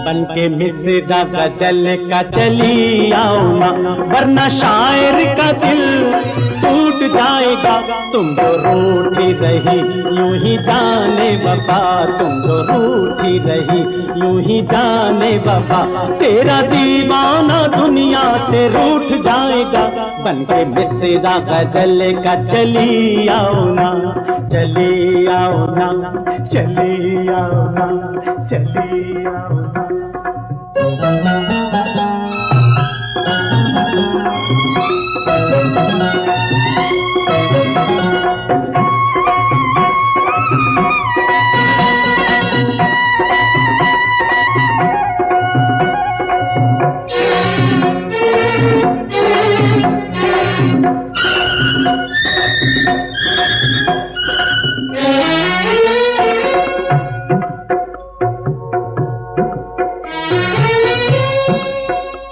बन के मिसरा गजल का चली आओ ना, वरना शायर का दिल टूट जाएगा। तुम जो रूठी रही यूं ही जाने वफा, तुम जो रूठी रही यूं ही जाने वफा, तेरा दीवाना दुनिया से रूठ जाएगा। बन के मिसरा गजल का चली आओ ना, चली आओ ना, चली आओ ना, चली आओ ना।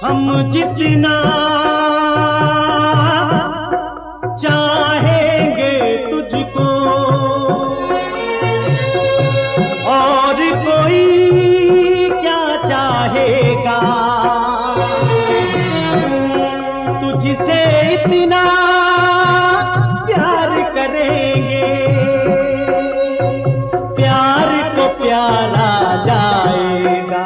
हम जितना चाहेंगे तुझको और कोई क्या चाहेगा, तुझसे इतना प्यार करेंगे, प्यार को प्यारा जाएगा।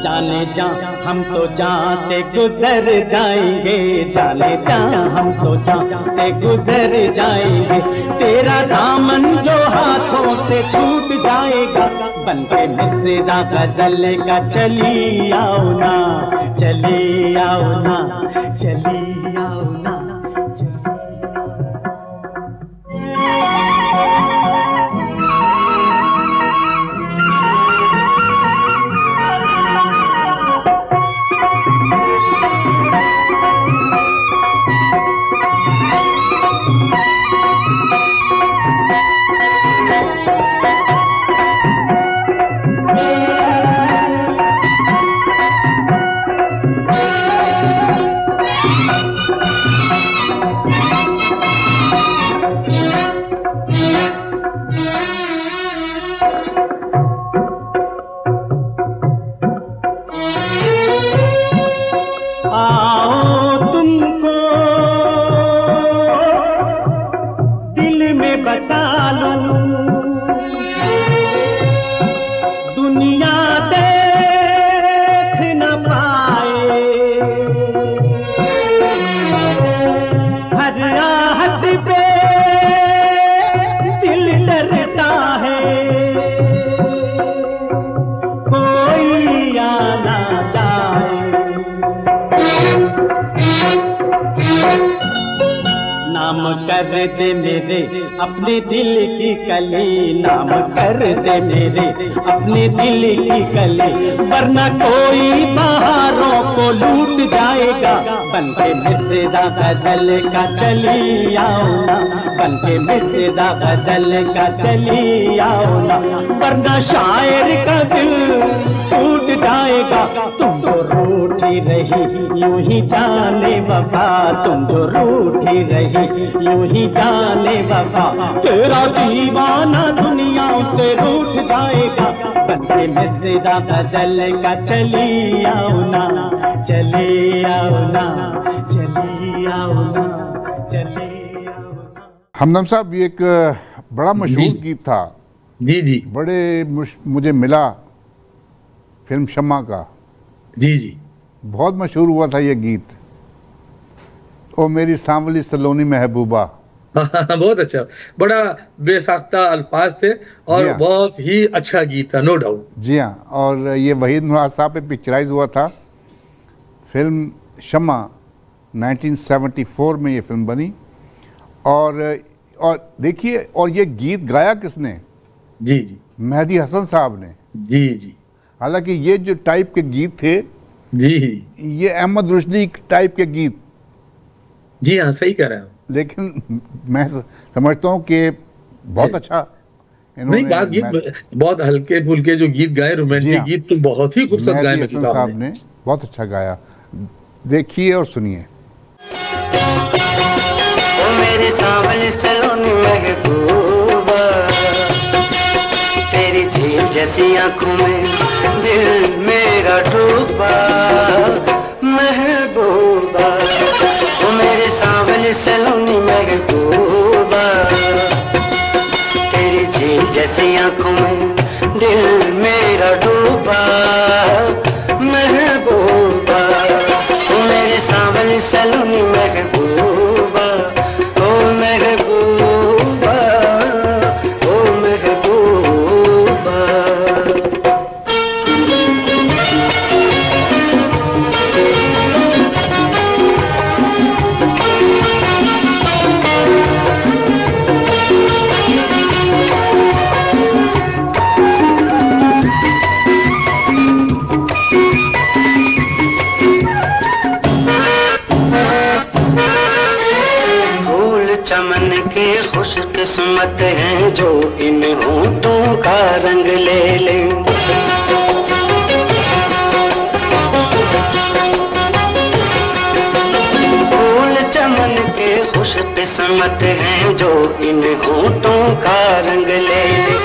जाने जा हम तो जहाँ से गुजर जाएंगे, जाने जा हम तो जहाँ से गुजर जाएंगे, तेरा दामन जो हाथों से छूट जाएगा। बन के मिसरा गजल का चली आओ ना, चली आओ ना, चली आओ ना, कर दे मेरे अपने दिल की कली, नाम कर दे मेरे अपने दिल की कली, वरना कोई बहारों को लूट जाएगा। बन के मिसरा गजल का चली आओ ना, बन के मिसरा गजल का चली आओ ना, वरना शायर का दिल टूट जाएगा। तुम जो रूठी रही यूं ही जाने वफा, तुम जो रूठी रही यूं ही जाने वफा, तेरा दीवाना दुनिया से रूठ जाएगा। बन के मिसरा गजल का चली आओ ना, चली आओ ना, चली आओ ना, चली आओ ना। हमदम साहब, ये एक बड़ा मशहूर गीत था। जी जी। बड़े मुझे मिला फिल्म शम्मा का। जी जी। बहुत मशहूर हुआ था ये गीत, ओ मेरी सांवली सलोनी महबूबा। बहुत अच्छा, बड़ा बेसाख्ता अल्फाज थे और बहुत ही अच्छा गीत था, नो डाउट। जी हाँ, और ये वहीद मुराद साहब पे पिक्चराइज हुआ था। फिल्म शम्मा 1974 में ये फिल्म बनी। और देखिए, और ये गीत गाया किसने? जी जी, मेहदी हसन साहब ने। जी जी। हालांकि ये जो टाइप के गीत थे, जी, ये अहमद रुश्दी टाइप के गीत। जी हाँ, सही कह रहे हैं। लेकिन मैं समझता हूँ कि बहुत अच्छा नहीं, बात गीत बहुत हल्के फुल्के जो गीत गाए, रोमांटिक गीत तो बहुत ही खूबसूरत गाए मेहदी साहब ने। बहुत अच्छा गाया। देखिए और सुनिए। मेरे सांवली सलोनी महबूबा, झील जैसी आंखों में दिल मेरा डूबा महबूबा, ओ मेरे सांवली सलोनी महबूबा, तेरी झील जैसी आंखों में दिल मेरा डूबा महबूबा, ओ मेरे सांवली सलोनी महबूबा, ओ महबूबा, ओ महबूबा। चमन के खुश किस्मत हैं जो इन होठों का रंग ले ले, फूल चमन के खुश किस्मत हैं जो इन होठों का रंग ले ले,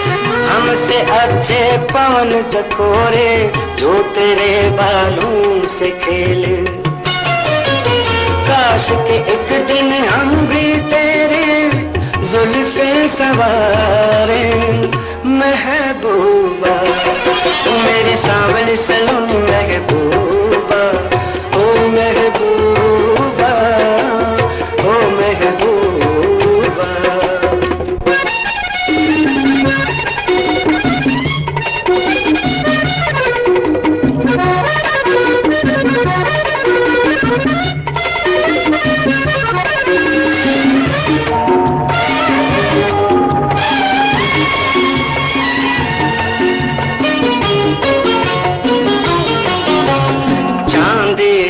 हमसे अच्छे पवन चकोरे जो तेरे बालों से खेले, काश के एक दिन हम भी तेरे जुल्फे सवारे महबूबा, तू मेरी सांवली सलोनी महबूबा, ओ महबूबा, ओ महबूबा।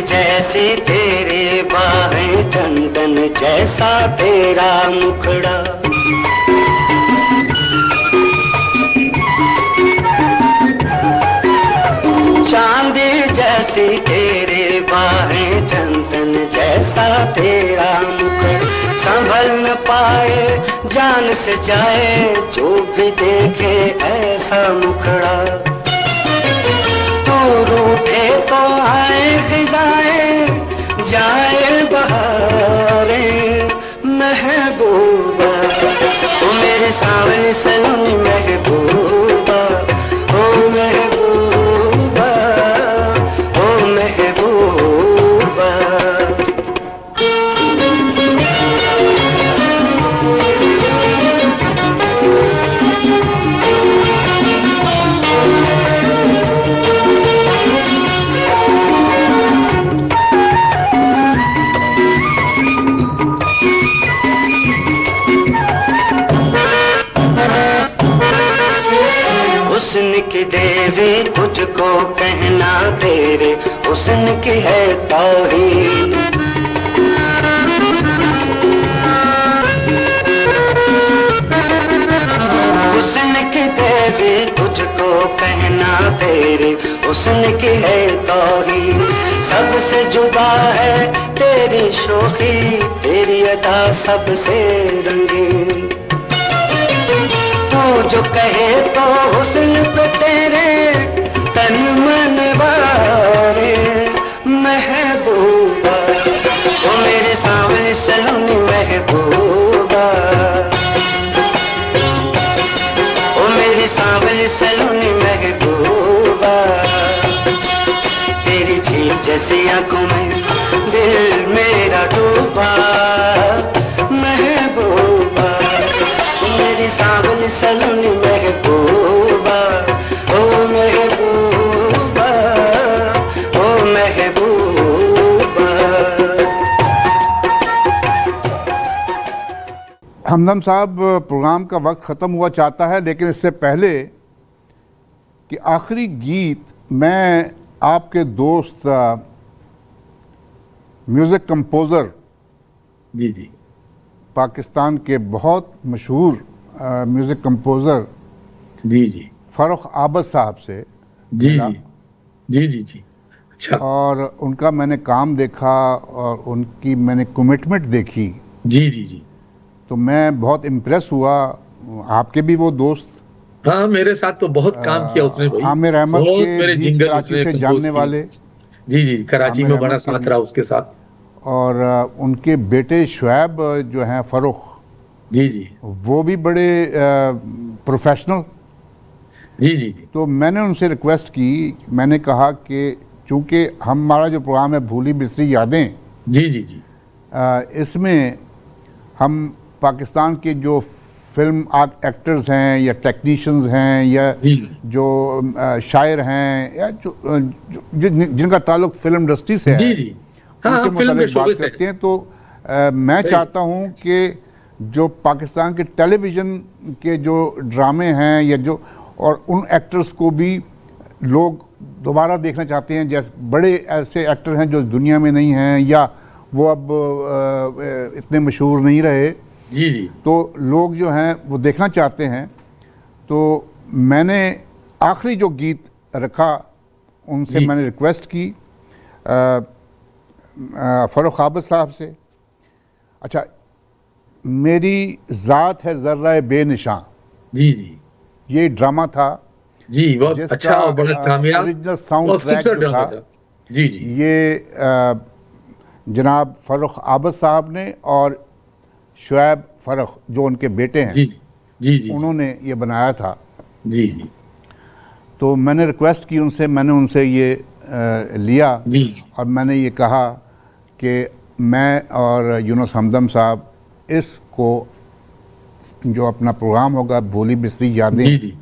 जैसी तेरे बाहें चंदन जैसा तेरा मुखड़ा, चांदी जैसी तेरे बाहें चंदन जैसा तेरा मुखड़ा, संभल न पाए जान से जाए जो भी देखे ऐसा मुखड़ा, रूठे तो आए खिजाएं जाए बहारें महबूबा, ओ मेरे सांवली सलोनी महबूबा, ओ महबूबा, ओ महबूबा। हुस्न की देवी तुझको कहना तेरे हुस्न की है तौहीन, हुस्न की देवी तुझको कहना तेरे हुस्न की है तौहीन, सबसे जुदा है तेरी शोखी तेरी अदा सबसे रंगीन, जो कहे तो हुस्न पे तेरे तन मन वारे महबूबा, ओ मेरे सांवली सलोनी महबूबा, ओ मेरी सांवली सलोनी महबूबा, तेरी झील जैसी आंखों में दिल मेरा डूबा महबूबा, मेरी सांवली सलोनी महबूबा, ओ महबूबा, ओ महबूबा। हमदम साहब, प्रोग्राम का वक्त ख़त्म हुआ चाहता है, लेकिन इससे पहले कि आखिरी गीत मैं आपके दोस्त म्यूज़िक कंपोज़र जी जी पाकिस्तान के बहुत मशहूर म्यूज़िक कंपोज़र जी जी फ़र्रुख आबद साहब से जी जी जी जी जी अच्छा, और उनका मैंने काम देखा और उनकी मैंने कमिटमेंट देखी, जी जी जी, तो मैं बहुत इम्प्रेस हुआ। आपके भी वो दोस्त हाँ, मेरे साथ तो बहुत काम किया उसने भाई। आमिर अहमद बहुत के मेरे भी जिंगल कराची उसने से कंपोज जानने किए। वाले, जी जी, कराची आमिर में बड़ा अहमद के साथ भी। रहा उसके साथ। और उनके बेटे शुएब जो हैं फरुख, जी जी वो भी बड़े प्रोफेशनल। जी जी जी तो मैंने उनसे रिक्वेस्ट की, मैंने कहा कि चूँकि हमारा जो प्रोग्राम है भूली बिसरी यादें, जी जी जी इसमें हम पाकिस्तान के जो फिल्म एक्टर्स हैं या टेक्नीशियंस हैं या जी जो शायर हैं या जिनका ताल्लुक फिल्म इंडस्ट्री से है, जी जी। हाँ, उनके फिल्म के मुताबिक बात शोबे से। करते हैं। तो मैं सही। चाहता हूं कि जो पाकिस्तान के टेलीविज़न के जो ड्रामे हैं या जो, और उन एक्टर्स को भी लोग दोबारा देखना चाहते हैं। जैसे बड़े ऐसे एक्टर हैं जो दुनिया में नहीं हैं या वो अब इतने मशहूर नहीं रहे, जी जी तो लोग जो हैं वो देखना चाहते हैं। तो मैंने आखिरी जो गीत रखा उनसे जी। मैंने रिक्वेस्ट की फ़रुख आबद साहब से। अच्छा, मेरी ज़ात है ज़र्रा बेनिशां, जी जी ये ड्रामा था जी, बहुत अच्छा और बड़ा कामयाब, ओरिजिनल साउंड बहुत ट्रैक खूबसूरत जो ड्रामा था, था। जी जी ये जनाब फ़रुख आबद साहब ने और शुएब फ़रुख जो उनके बेटे हैं, जी जी जी उन्होंने ये बनाया था। जी जी तो मैंने रिक्वेस्ट की उनसे, मैंने उनसे ये लिया जी और मैंने ये कहा कि मैं और यूनुस हमदम साहब इसको जो अपना प्रोग्राम होगा भूली बिसरी यादें जी जी।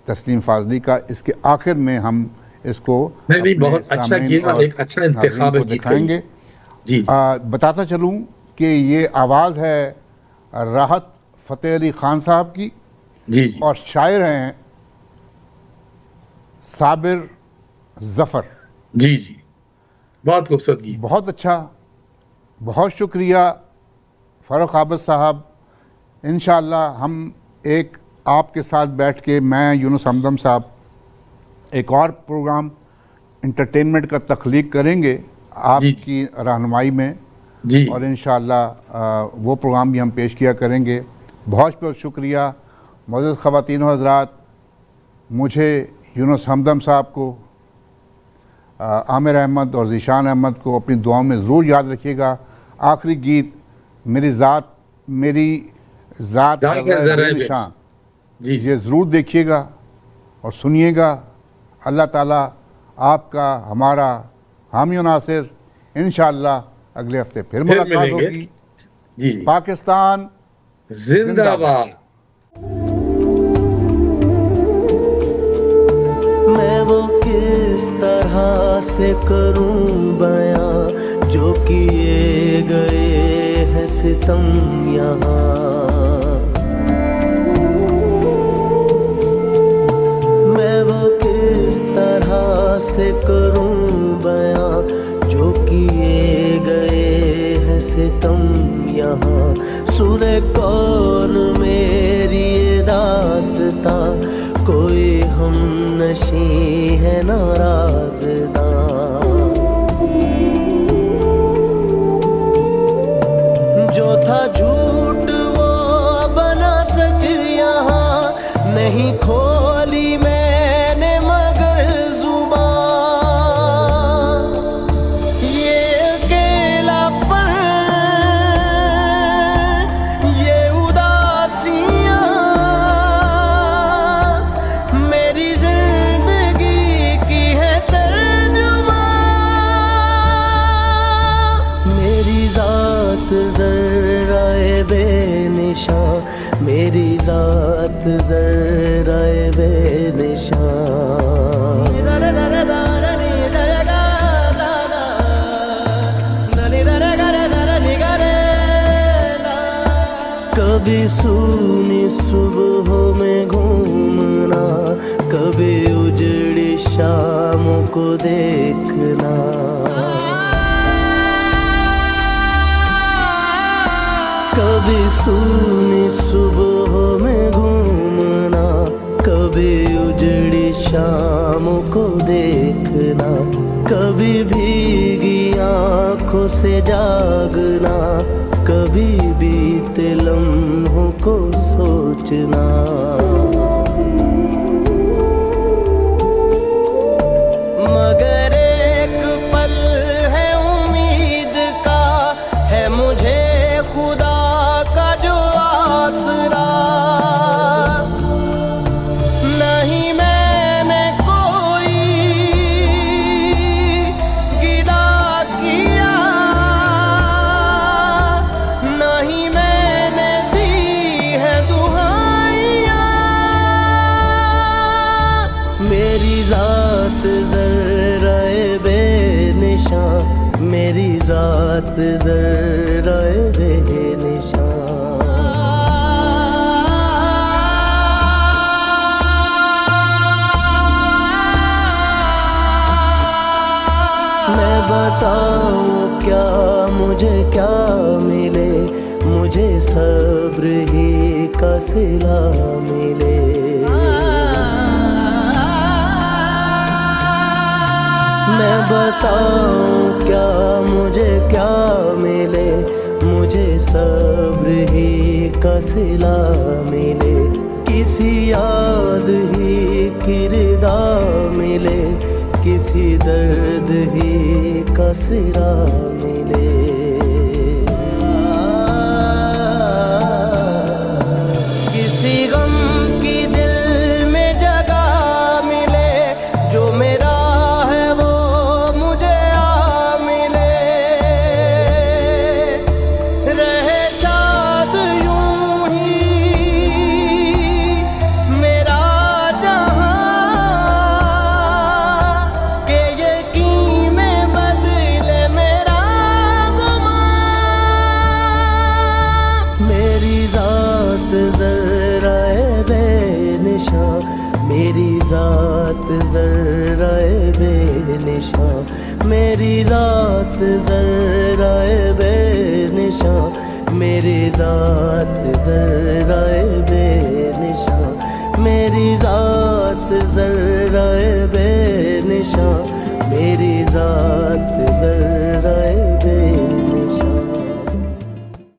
तस्लीम फाजली का, इसके आखिर में हम इसको नहीं नहीं, अपने बहुत अच्छा सामईन किया, और एक अच्छा नाज़रीन इंतखाब को है गीत का। दिखाएंगे। जी जी बताता चलूँ कि ये आवाज़ है राहत फ़तेह अली ख़ान साहब की जी जी और शायर हैं साबिर ज़फ़र। जी जी, बहुत खूबसूरत गीत। बहुत अच्छा, बहुत शुक्रिया फ़रुख आबद साहब। इंशाअल्लाह हम एक आपके साथ बैठ के, मैं यूनुस हमदम साहब, एक और प्रोग्राम इंटरटेनमेंट का तख्लीक करेंगे आपकी रहनुमाई में, जी और इंशाअल्लाह वो प्रोग्राम भी हम पेश किया करेंगे। बहुत बहुत शुक्रिया मौजूद ख़वातीन व हज़रात, मुझे यूनुस हमदम साहब को, आमिर अहमद और ज़ीशान अहमद को अपनी दुआओं में ज़रूर याद रखिएगा। आखिरी गीत मेरी ज़ात निशान, जी ये ज़रूर देखिएगा और सुनिएगा। अल्लाह ताला आपका हमारा हामी नासिर। इंशाअल्लाह अगले हफ्ते फिर मुलाकात मिलेंगे। होगी। जी जी, पाकिस्तान जिंदाबाद। मैं वो किस तरह से करूं बयां जो किए गए हैं सितम यहाँ। मैं वो किस तरह से करूं बयां जो किए गए हैं सितम यहाँ। सुने कौन मेरी ये दास्तां, कोई हम नशी है नाराज़दां। जो था झूठ वो बना सच यहाँ, नहीं खोली मैंने मगर जुबान। ये अकेलापन, ये उदासियां मेरी जिंदगी की है तर्जुमा। मेरी ज़ात ज़र्राए बेनिशां, मेरी ज़ात ज़र्राए बेनिशां। कभी सूनी सुबहों में घूमना, कभी उजड़ी शामों को देखना। कभी सूनी सुबहों में घूमना, कभी उजड़ी शामों को देखना। कभी भीगी आँखों से जागना, कभी बीते लम्हों को सोचना। जात ज़र्राए बेनिशान, मेरी जात ज़र्राए बेनिशान। मैं बताऊं क्या मुझे क्या मिले, मुझे सब्र ही का सिला मिले। मैं बताऊं क्या मुझे क्या मिले, मुझे सब्र ही का सिला मिले। किसी याद ही की रिदा मिले, किसी दर्द ही का सिरा मिले। किसी गम की दिल में जगह मिले, जो मेरा है वो मुझे आ मिले। रहे शाद यूं ही मेरा जहां, के यकीन में बदले मेरा गुमान। मेरी जात ज़र्राए बेनिशान, मेरी जात ज़र्राए बेनिशान, मेरी जात ज़र्राए बेनिशान, मेरी जात ज़र्राए बेनिशान, मेरी जात ज़र्राए